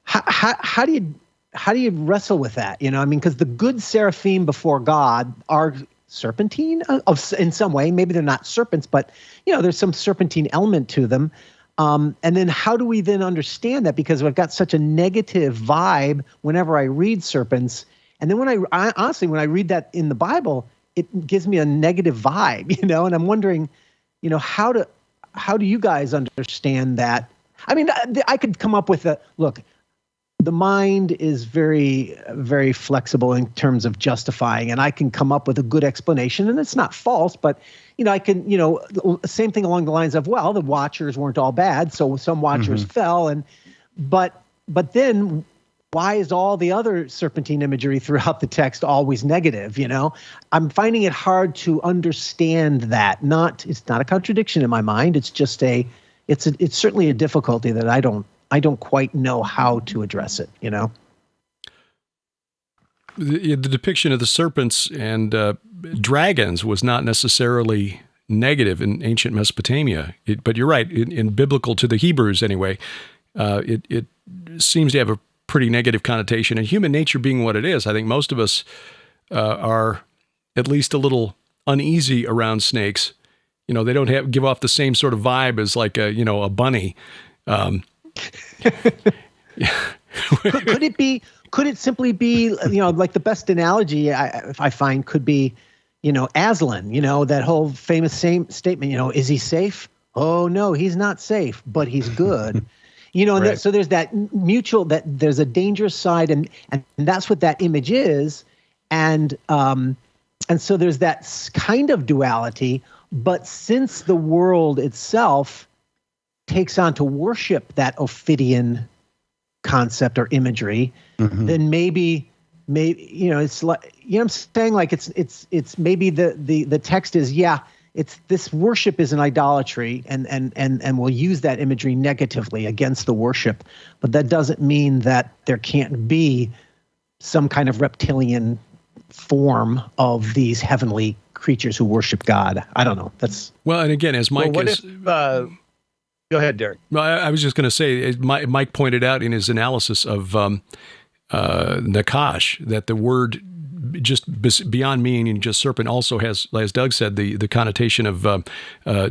how do you wrestle with that? I mean, because the good seraphim before God are serpentine in some way. Maybe they're not serpents, but there's some serpentine element to them. And then how do we then understand that? Because I've got such a negative vibe whenever I read serpents. And then when I honestly, when I read that in the Bible, it gives me a negative vibe, and I'm wondering, how do you guys understand that? I mean, I could come up with look, the mind is very, very flexible in terms of justifying, and I can come up with a good explanation, and it's not false, but I can, same thing along the lines of, well, the watchers weren't all bad, so some watchers fell, but then why is all the other serpentine imagery throughout the text always negative? I'm finding it hard to understand that. It's not a contradiction in my mind. It's just it's certainly a difficulty that I don't quite know how to address it. The depiction of the serpents and dragons was not necessarily negative in ancient Mesopotamia, but you're right. In biblical, to the Hebrews anyway, it seems to have a pretty negative connotation. And human nature being what it is, I think most of us are at least a little uneasy around snakes. They don't give off the same sort of vibe as like a bunny. Could it simply be, like the best analogy I find could be, Aslan, that whole famous statement, is he safe? Oh no, he's not safe, but he's good. Right. So there's that mutual, that there's a dangerous side, and that's what that image is. And so there's that kind of duality, but since the world itself takes on to worship that Ophidian concept or imagery, then maybe it's like, I'm saying, like it's maybe the text is, it's this worship is an idolatry, and we'll use that imagery negatively against the worship, but that doesn't mean that there can't be some kind of reptilian form of these heavenly creatures who worship God. I don't know. That's well, and again, as Mike go ahead, Derek. No, I was just going to say, Mike pointed out in his analysis of Nakash that the word, just beyond meaning just serpent, also has, as Doug said, the connotation of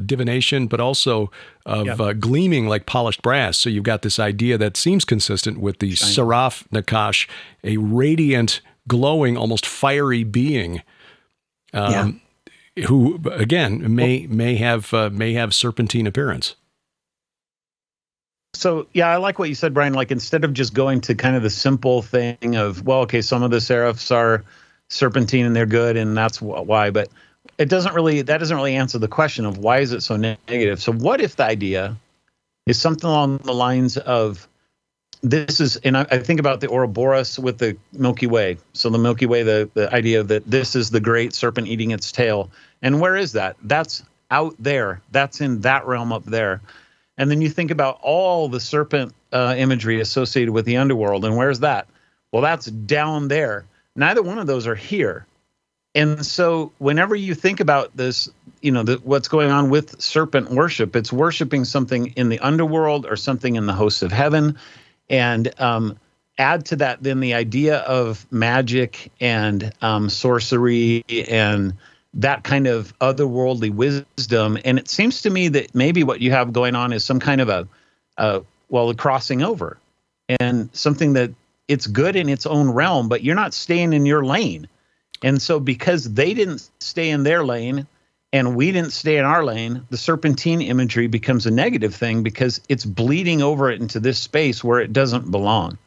divination, but also of gleaming like polished brass. So you've got this idea that seems consistent with the Seraph Nakash, a radiant, glowing, almost fiery being, who again may have serpentine appearance. So, I like what you said, Brian. Like, instead of just going to kind of the simple thing of, well, okay, some of the seraphs are serpentine and they're good, and that's why. But that doesn't really answer the question of why is it so negative. So what if the idea is something along the lines of, this is, and I think about the Ouroboros with the Milky Way. So the Milky Way, the idea that this is the great serpent eating its tail. And where is that? That's out there. That's in that realm up there. And then you think about all the serpent imagery associated with the underworld. And where's that? Well, that's down there. Neither one of those are here. And so whenever you think about this, what's going on with serpent worship, it's worshiping something in the underworld or something in the hosts of heaven. And add to that then the idea of magic and sorcery and that kind of otherworldly wisdom. And it seems to me that maybe what you have going on is some kind of a crossing over, and something that it's good in its own realm, but you're not staying in your lane. And so because they didn't stay in their lane and we didn't stay in our lane, the serpentine imagery becomes a negative thing because it's bleeding over into this space where it doesn't belong.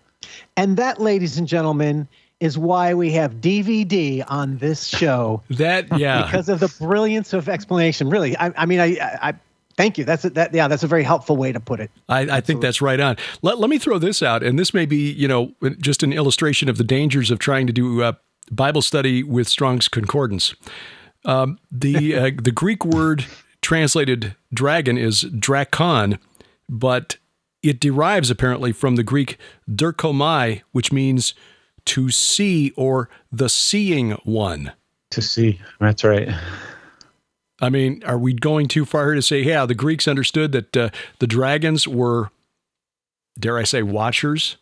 And that, ladies and gentlemen, is why we have DVD on this show. Because of the brilliance of explanation. Really, I mean, I thank you. That's a very helpful way to put it. I think that's right on. Let me throw this out, and this may be, just an illustration of the dangers of trying to do Bible study with Strong's Concordance. The Greek word translated dragon is drakon, but it derives apparently from the Greek derkomai, which means to see or the seeing one. To see, that's right. I mean, are we going too far here to say, yeah, the Greeks understood that the dragons were, dare I say, watchers?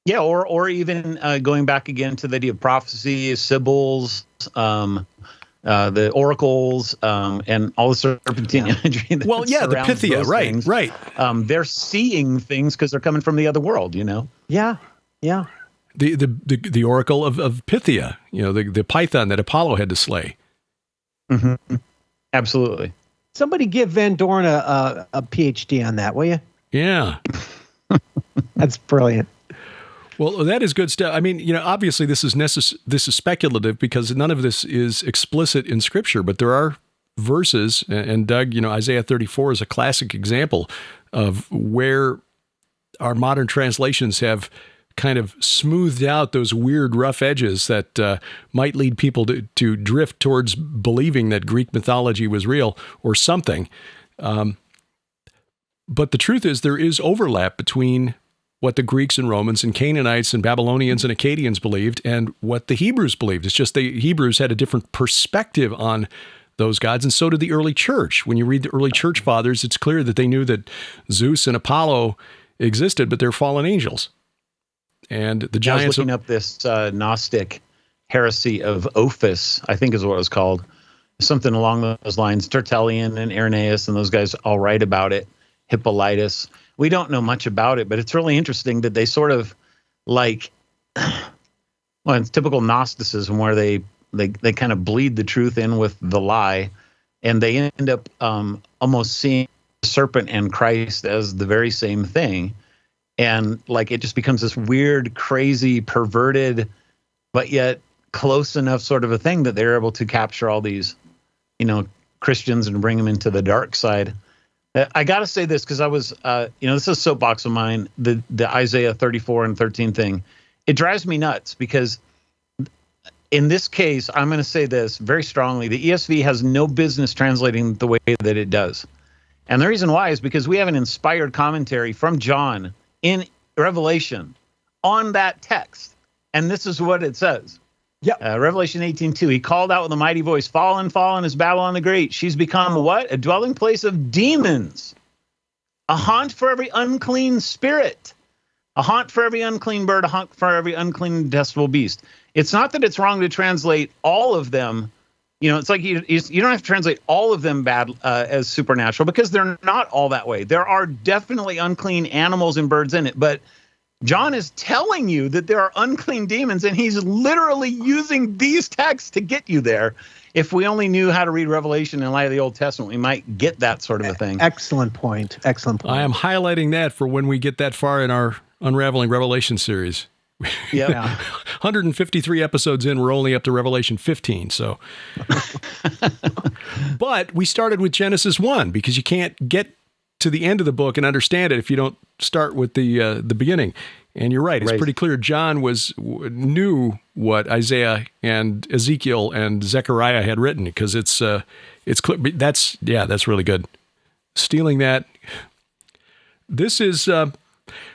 Yeah, or even going back again to the idea of prophecy, sibyls, the oracles, and all the serpentine imagery. Well, yeah, the Pythia, right, things. right. They're seeing things because they're coming from the other world, you know? Yeah, yeah. The oracle of Pythia, you know, the python that Apollo had to slay. Mm-hmm. Absolutely. Somebody give Van Dorn a PhD on that, will you? Yeah. That's brilliant. Well, that is good stuff. I mean, you know, obviously this is speculative because none of this is explicit in Scripture, but there are verses, and Doug, you know, Isaiah 34 is a classic example of where our modern translations have kind of smoothed out those weird rough edges that might lead people to drift towards believing that Greek mythology was real or something. But the truth is there is overlap between what the Greeks and Romans and Canaanites and Babylonians and Akkadians believed and what the Hebrews believed. It's just the Hebrews had a different perspective on those gods, and so did the early church. When you read the early church fathers, it's clear that they knew that Zeus and Apollo existed, but they're fallen angels. And the giants. I was looking up this Gnostic heresy of Ophis, I think is what it was called. Something along those lines. Tertullian and Irenaeus and those guys all write about it. Hippolytus. We don't know much about it, but it's really interesting that they sort of like, well, it's typical Gnosticism where they kind of bleed the truth in with the lie, and they end up almost seeing the serpent and Christ as the very same thing. And like it just becomes this weird, crazy, perverted, but yet close enough sort of a thing that they're able to capture all these, you know, Christians and bring them into the dark side. I got to say this because I was, this is a soapbox of mine, the Isaiah 34 and 13 thing. It drives me nuts because in this case, I'm going to say this very strongly. The ESV has no business translating the way that it does. And the reason why is because we have an inspired commentary from John in Revelation on that text. And this is what it says. Yeah, Revelation 18:2. He called out with a mighty voice, "Fallen, fallen is Babylon the Great. She's become what? A dwelling place of demons, a haunt for every unclean spirit, a haunt for every unclean bird, a haunt for every unclean detestable beast." It's not that it's wrong to translate all of them. You know, it's like you don't have to translate all of them bad as supernatural because they're not all that way. There are definitely unclean animals and birds in it, but John is telling you that there are unclean demons, and he's literally using these texts to get you there. If we only knew how to read Revelation in light of the Old Testament, we might get that sort of a thing. Excellent point. Excellent point. I am highlighting that for when we get that far in our Unraveling Revelation series. Yeah. 153 episodes in, we're only up to Revelation 15. So, but we started with Genesis 1 because you can't get to the end of the book and understand it if you don't start with the beginning. And you're right; it's pretty clear. John knew what Isaiah and Ezekiel and Zechariah had written because it's clear. That's really good. Stealing that. This is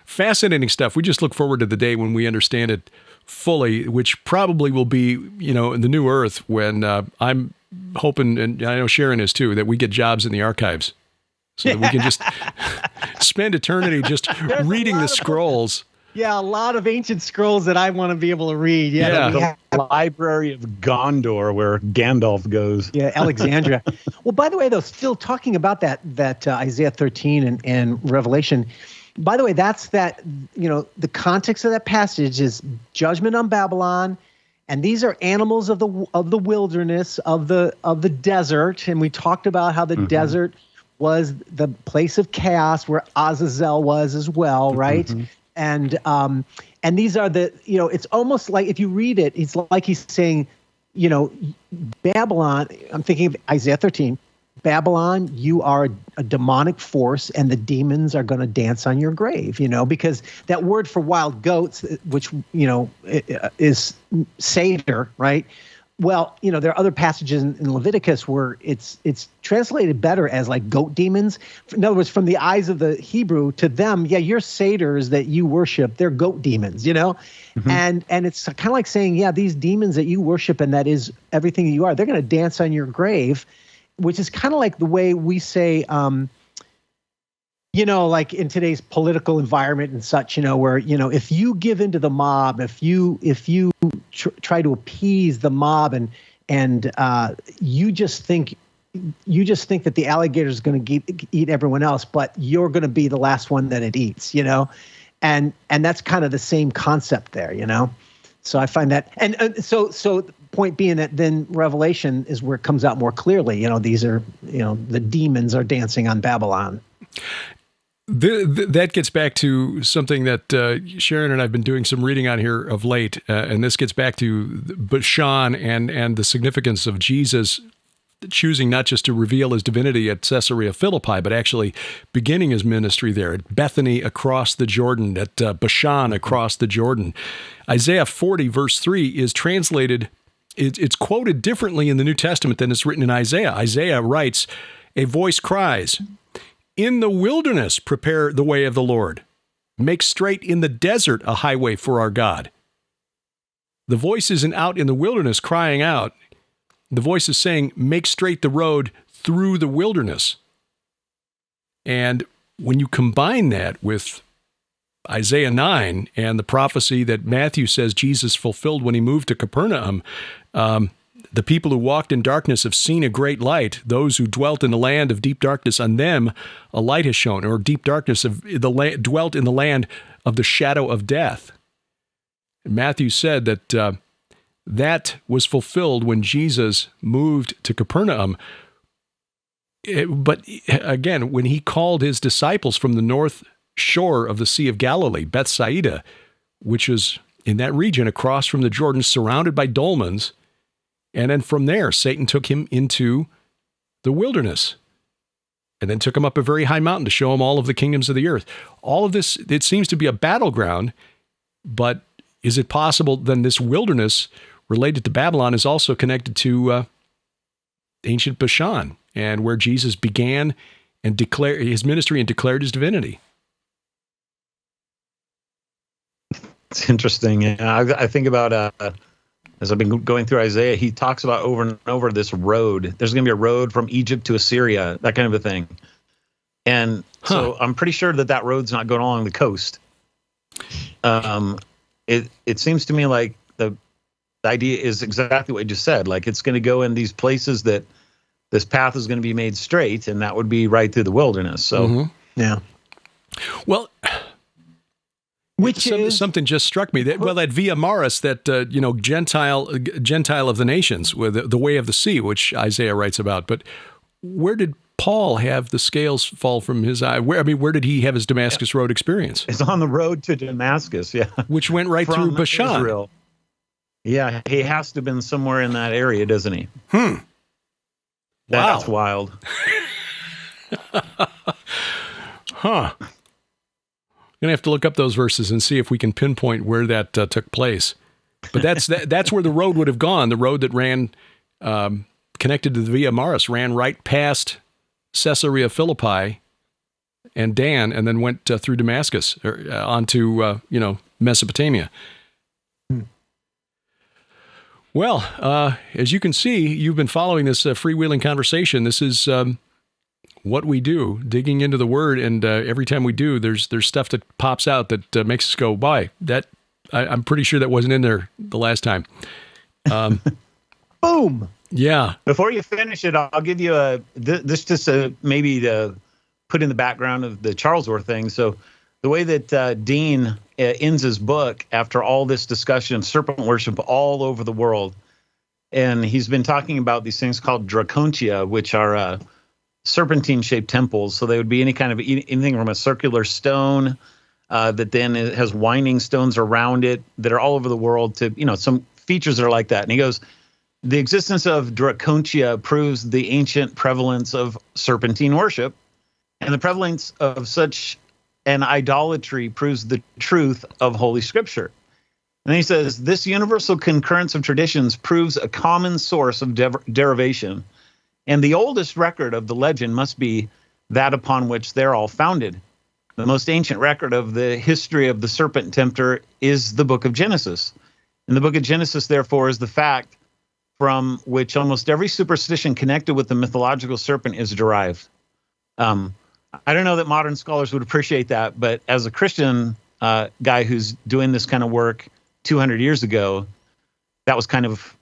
fascinating stuff. We just look forward to the day when we understand it fully, which probably will be, in the new earth when I'm hoping, and I know Sharon is too, that we get jobs in the archives so that we can just spend eternity just reading the scrolls. Yeah, a lot of ancient scrolls that I want to be able to read. The Library of Gondor, where Gandalf goes. Yeah, Alexandria. Well, by the way, though, still talking about that Isaiah 13 and Revelation. By the way, the context of that passage is judgment on Babylon, and these are animals of the wilderness, of the desert, and we talked about how the desert was the place of chaos where Azazel was as well, right? And these are it's almost like if you read it, it's like he's saying, Babylon. I'm thinking of Isaiah 13. Babylon, you are a demonic force, and the demons are going to dance on your grave, because that word for wild goats, which, is satyr, right? Well, there are other passages in Leviticus where it's translated better as like goat demons. In other words, from the eyes of the Hebrew, to them, yeah, your satyrs that you worship, they're goat demons, Mm-hmm. And it's kind of like saying, yeah, these demons that you worship and that is everything that you are, they're going to dance on your grave, which is kind of like the way we say, like in today's political environment and such, where, if you give into the mob, if you try to appease the mob and you just think that the alligator is going to eat everyone else, but you're going to be the last one that it eats, and that's kind of the same concept there, So I find that, and so the point being that then Revelation is where it comes out more clearly. These are, the demons are dancing on Babylon. That gets back to something that Sharon and I have been doing some reading on here of late, and this gets back to Bashan and the significance of Jesus choosing not just to reveal his divinity at Caesarea Philippi, but actually beginning his ministry there at Bethany across the Jordan, at Bashan across the Jordan. Isaiah 40 verse 3 is translated, it's quoted differently in the New Testament than it's written in Isaiah. Isaiah writes, "A voice cries, 'In the wilderness, prepare the way of the Lord. Make straight in the desert a highway for our God.'" The voice isn't out in the wilderness crying out. The voice is saying, make straight the road through the wilderness. And when you combine that with Isaiah 9 and the prophecy that Matthew says Jesus fulfilled when he moved to Capernaum, the people who walked in darkness have seen a great light. Those who dwelt in the land of deep darkness, on them a light has shone, or deep darkness of dwelt in the land of the shadow of death. Matthew said that that was fulfilled when Jesus moved to Capernaum. But again, when he called his disciples from the north shore of the Sea of Galilee, Bethsaida, which was in that region across from the Jordan, surrounded by dolmens, and then from there, Satan took him into the wilderness and then took him up a very high mountain to show him all of the kingdoms of the earth. All of this, it seems to be a battleground, but is it possible then this wilderness related to Babylon is also connected to ancient Bashan and where Jesus began and declared his ministry and declared his divinity? It's interesting. Yeah, I think about as I've been going through Isaiah, he talks about over and over this road. There's going to be a road from Egypt to Assyria, that kind of a thing. And so I'm pretty sure that road's not going along the coast. It seems to me like the idea is exactly what you just said. Like it's going to go in these places that this path is going to be made straight, and that would be right through the wilderness. So, yeah. Well, something just struck me that that Via Maris, that Gentile of the nations, with the way of the sea, which Isaiah writes about. But where did Paul have the scales fall from his eye? Where did he have his Damascus Road experience? It's on the road to Damascus, yeah, which went right through Bashan. Israel. Yeah, he has to have been somewhere in that area, doesn't he? That's wild. Huh. Going to have to look up those verses and see if we can pinpoint where that took place. But that's where the road would have gone. The road that ran, connected to the Via Maris, ran right past Caesarea Philippi and Dan, and then went through Damascus onto Mesopotamia. Well, as you can see, you've been following this freewheeling conversation. This is what we do, digging into the Word, and every time we do, there's stuff that pops out that makes us go, "Why?" That I'm pretty sure that wasn't in there the last time. Boom. Yeah. Before you finish it, I'll give you this just maybe to put in the background of the Charlesworth thing. So the way that Dean ends his book after all this discussion of serpent worship all over the world, and he's been talking about these things called dracontia, which are serpentine-shaped temples. So they would be anything from a circular stone that then it has winding stones around it that are all over the world to, some features that are like that. And he goes, the existence of dracontia proves the ancient prevalence of serpentine worship, and the prevalence of such an idolatry proves the truth of Holy Scripture. And then he says, this universal concurrence of traditions proves a common source of derivation. And the oldest record of the legend must be that upon which they're all founded. The most ancient record of the history of the serpent tempter is the book of Genesis. And the book of Genesis, therefore, is the fact from which almost every superstition connected with the mythological serpent is derived. I don't know that modern scholars would appreciate that, but as a Christian guy who's doing this kind of work 200 years ago, that was kind of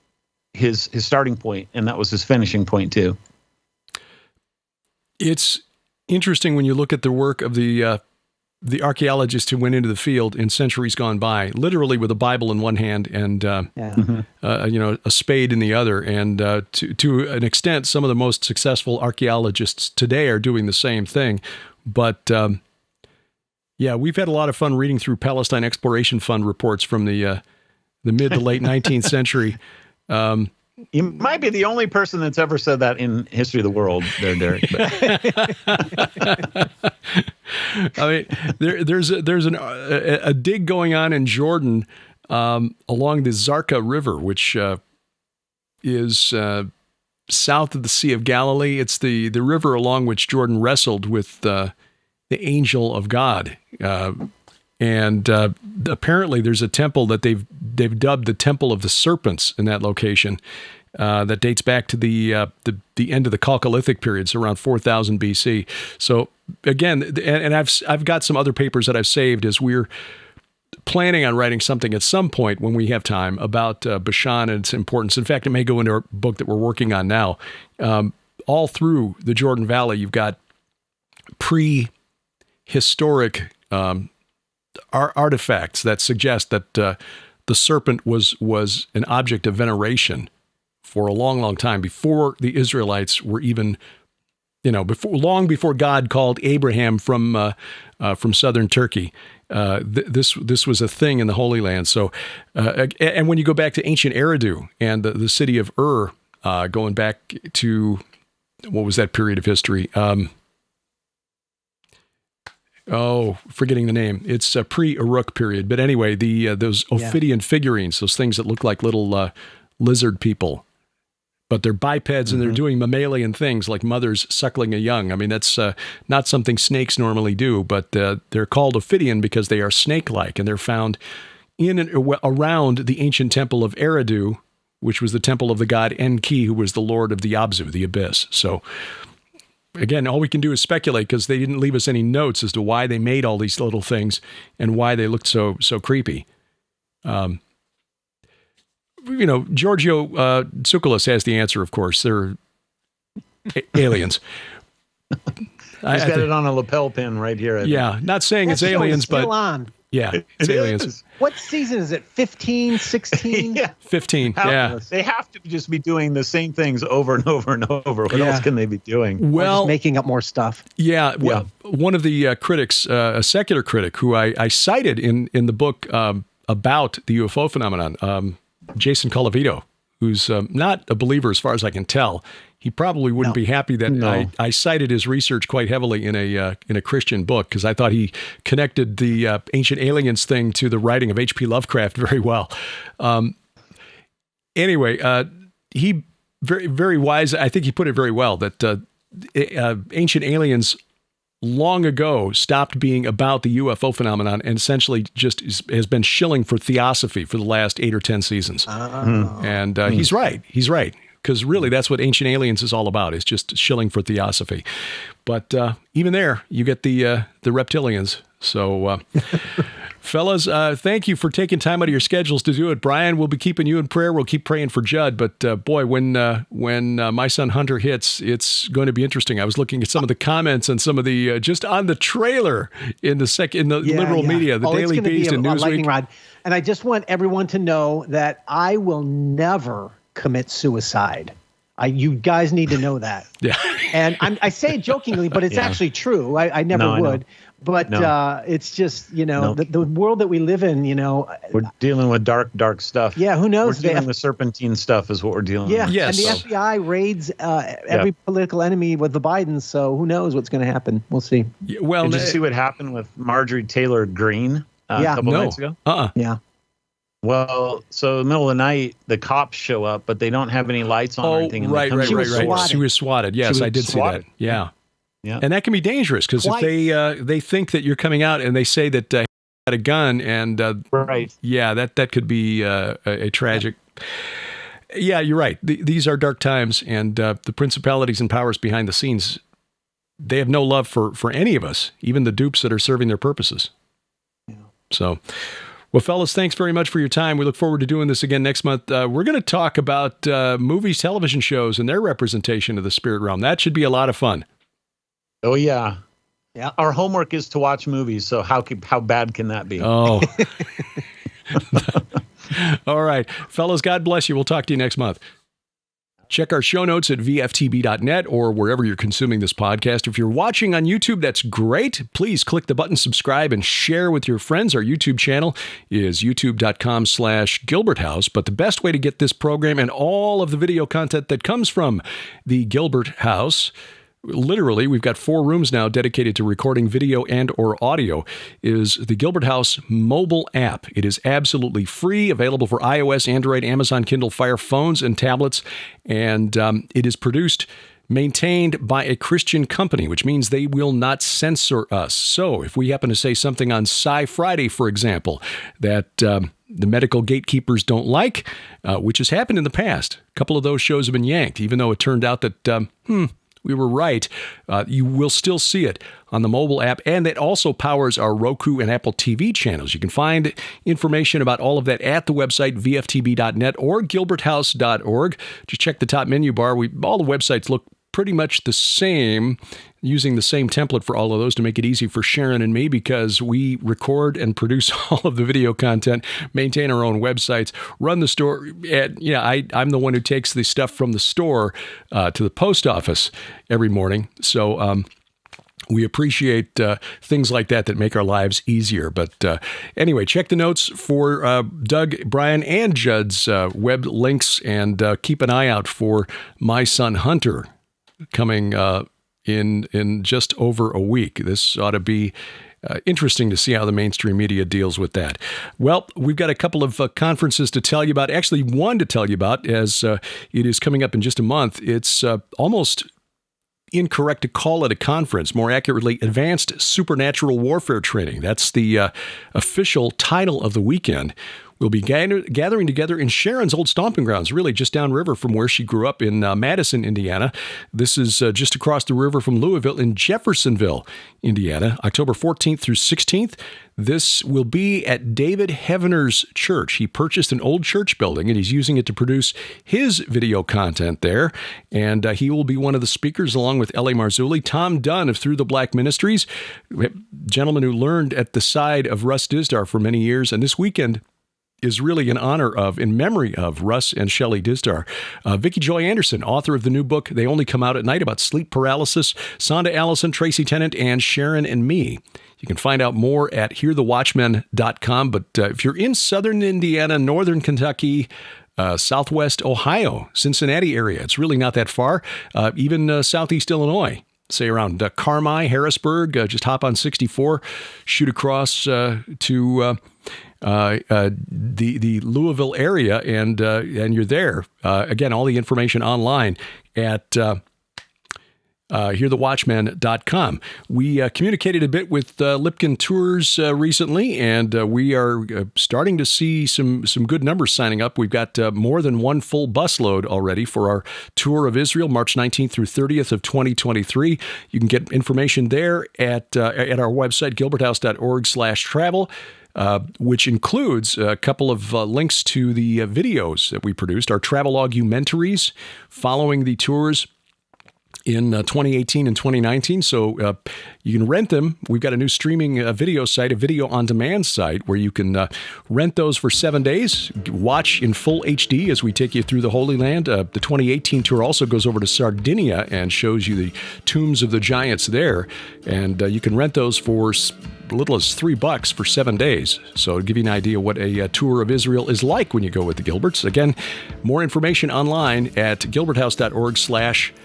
his starting point, and that was his finishing point too. It's interesting when you look at the work of the archaeologists who went into the field in centuries gone by, literally with a Bible in one hand and a spade in the other. And to an extent, some of the most successful archaeologists today are doing the same thing. But we've had a lot of fun reading through Palestine Exploration Fund reports from the mid to late 19th century. You might be the only person that's ever said that in history of the world there, Derek. I mean, there's a dig going on in Jordan along the Zarqa River, which is south of the Sea of Galilee. It's the river along which Jordan wrestled with the angel of God. And apparently there's a temple that they've dubbed the Temple of the Serpents in that location that dates back to the end of the Chalcolithic period, so around 4000 BC. So again, and I've got some other papers that I've saved as we're planning on writing something at some point when we have time about Bashan and its importance. In fact, it may go into our book that we're working on now. All through the Jordan Valley, you've got prehistoric artifacts that suggest that the serpent was an object of veneration for a long, long time before the Israelites were even, long before God called Abraham from southern Turkey. This was a thing in the Holy Land. So, and when you go back to ancient Eridu and the city of Ur, going back to what was that period of history? Forgetting the name. It's a pre-Uruk period. But anyway, those Ophidian figurines, those things that look like little lizard people, but they're bipeds and they're doing mammalian things like mothers suckling a young. I mean, that's not something snakes normally do, but they're called Ophidian because they are snake-like, and they're found in and around the ancient temple of Eridu, which was the temple of the god Enki, who was the lord of the Abzu, the abyss. So again, all we can do is speculate because they didn't leave us any notes as to why they made all these little things and why they looked so creepy. Giorgio Tsoukalos has the answer, of course. They're aliens. He's got it on a lapel pin right here. Not saying it's aliens, but on. Yeah, it's aliens. Is. What season is it? 15, 16? 15, They have to just be doing the same things over and over and over. What else can they be doing? Well, just making up more stuff. One of the critics, a secular critic who I cited in the book about the UFO phenomenon, Jason Colavito, who's not a believer as far as I can tell. He probably wouldn't be happy that I cited his research quite heavily in a Christian book, because I thought he connected the ancient aliens thing to the writing of H.P. Lovecraft very well. Anyway, he very, very wise. I think he put it very well that ancient aliens long ago stopped being about the UFO phenomenon and essentially just has been shilling for theosophy for the last 8 or 10 seasons. And he's right. He's right. Because really, that's what Ancient Aliens is all about. It's just shilling for theosophy. But even there, you get the reptilians. So, fellas, thank you for taking time out of your schedules to do it. Brian, we'll be keeping you in prayer. We'll keep praying for Judd. But boy, when my son Hunter hits, it's going to be interesting. I was looking at some of the comments and some of the just on the trailer in the liberal media, the Daily Beast and Newsweek. And I just want everyone to know that I will never commit suicide. You guys need to know that. Yeah. And I say it jokingly, but it's actually true. I never would. But it's just, the world that we live in, We're dealing with dark stuff. Yeah, who knows? We're dealing with serpentine stuff is what we're dealing with. Yes. And the FBI raids every political enemy with the Bidens, so who knows what's going to happen. We'll see. Yeah, well, did you see what happened with Marjorie Taylor Greene a couple nights ago? Yeah. Well, so in the middle of the night, the cops show up, but they don't have any lights on or anything. Right. She was swatted. Yes, I did swatted. see that. Yeah. Yeah. And that can be dangerous because if they think that you're coming out and they say that you had a gun and right. Yeah, that could be a tragic. Yeah, you're right. These are dark times, and the principalities and powers behind the scenes, they have no love for any of us, even the dupes that are serving their purposes. Yeah. So, well, fellas, thanks very much for your time. We look forward to doing this again next month. We're going to talk about movies, television shows, and their representation of the spirit realm. That should be a lot of fun. Oh, yeah. Yeah. Our homework is to watch movies, so how bad can that be? Oh. All right. Fellas, God bless you. We'll talk to you next month. Check our show notes at vftb.net or wherever you're consuming this podcast. If you're watching on YouTube, that's great. Please click the button subscribe and share with your friends. Our YouTube channel is youtube.com/Gilbert House. But the best way to get this program and all of the video content that comes from the Gilbert House, literally, we've got 4 rooms now dedicated to recording video and or audio, is the Gilbert House mobile app. It is absolutely free, available for iOS, Android, Amazon Kindle Fire phones and tablets, and it is maintained by a Christian company, which means they will not censor us. So if we happen to say something on Sci Friday, for example, that the medical gatekeepers don't like, which has happened in the past, a couple of those shows have been yanked, even though it turned out that, we were right. You will still see it on the mobile app, and it also powers our Roku and Apple TV channels. You can find information about all of that at the website, vftb.net or gilberthouse.org. Just check the top menu bar. All the websites look pretty much the same, using the same template for all of those to make it easy for Sharon and me, because we record and produce all of the video content, maintain our own websites, run the store. I'm the one who takes the stuff from the store to the post office every morning. So we appreciate things like that make our lives easier. But anyway, check the notes for Doug, Brian, and Judd's web links, and keep an eye out for My Son Hunter coming in just over a week. This ought to be interesting to see how the mainstream media deals with that. Well, we've got a couple of conferences to tell you about. Actually, one to tell you about, as it is coming up in just a month. It's almost incorrect to call it a conference. More accurately, Advanced Supernatural Warfare Training. That's the official title of the weekend. We'll be gathering together in Sharon's old stomping grounds, really just downriver from where she grew up in Madison, Indiana. This is just across the river from Louisville in Jeffersonville, Indiana, October 14th through 16th. This will be at David Heavener's church. He purchased an old church building, and he's using it to produce his video content there. And he will be one of the speakers, along with L.A. Marzulli, Tom Dunn of Through the Black Ministries, gentleman who learned at the side of Russ Dizdar for many years. And this weekend is really in honor of, in memory of, Russ and Shelley Dizdar. Vicki Joy Anderson, author of the new book, They Only Come Out at Night, about sleep paralysis, Sonda Allison, Tracy Tennant, and Sharon and me. You can find out more at hearthewatchmen.com. But if you're in southern Indiana, northern Kentucky, southwest Ohio, Cincinnati area, it's really not that far. Even southeast Illinois, say around Carmi, Harrisburg, just hop on 64, shoot across to the Louisville area, and you're there. Again, all the information online at hearthewatchmen.com. We communicated a bit with Lipkin Tours recently, and we are starting to see some good numbers signing up. We've got more than one full busload already for our tour of Israel, March 19th through 30th of 2023. You can get information there at our website, gilberthouse.org/travel. Which includes a couple of links to the videos that we produced, our travelogumentaries following the tours in 2018 and 2019. So you can rent them. We've got a new streaming video site, a video on demand site, where you can rent those for 7 days, watch in full HD as we take you through the Holy Land. The 2018 tour also goes over to Sardinia and shows you the tombs of the giants there. And you can rent those for as little as $3 for 7 days. So to give you an idea what a tour of Israel is like when you go with the Gilberts. Again, more information online at gilberthouse.org/travel.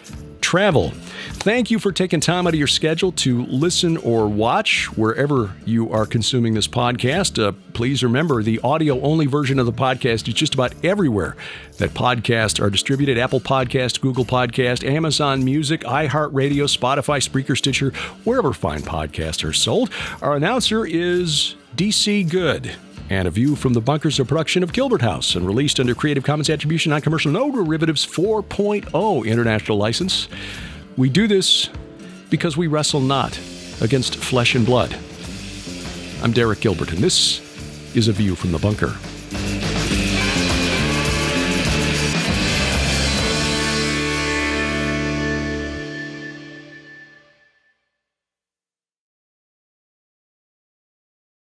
travel. Thank you for taking time out of your schedule to listen or watch wherever you are consuming this podcast. Please remember, the audio-only version of the podcast is just about everywhere that podcasts are distributed. Apple Podcast, Google Podcast, Amazon Music, iHeartRadio, Spotify, Spreaker, Stitcher, wherever fine podcasts are sold. Our announcer is DC Good. And A View from the Bunker is a production of Gilbert House and released under Creative Commons Attribution, Non-Commercial, No Derivatives 4.0 International License. We do this because we wrestle not against flesh and blood. I'm Derek Gilbert, and this is A View from the Bunker.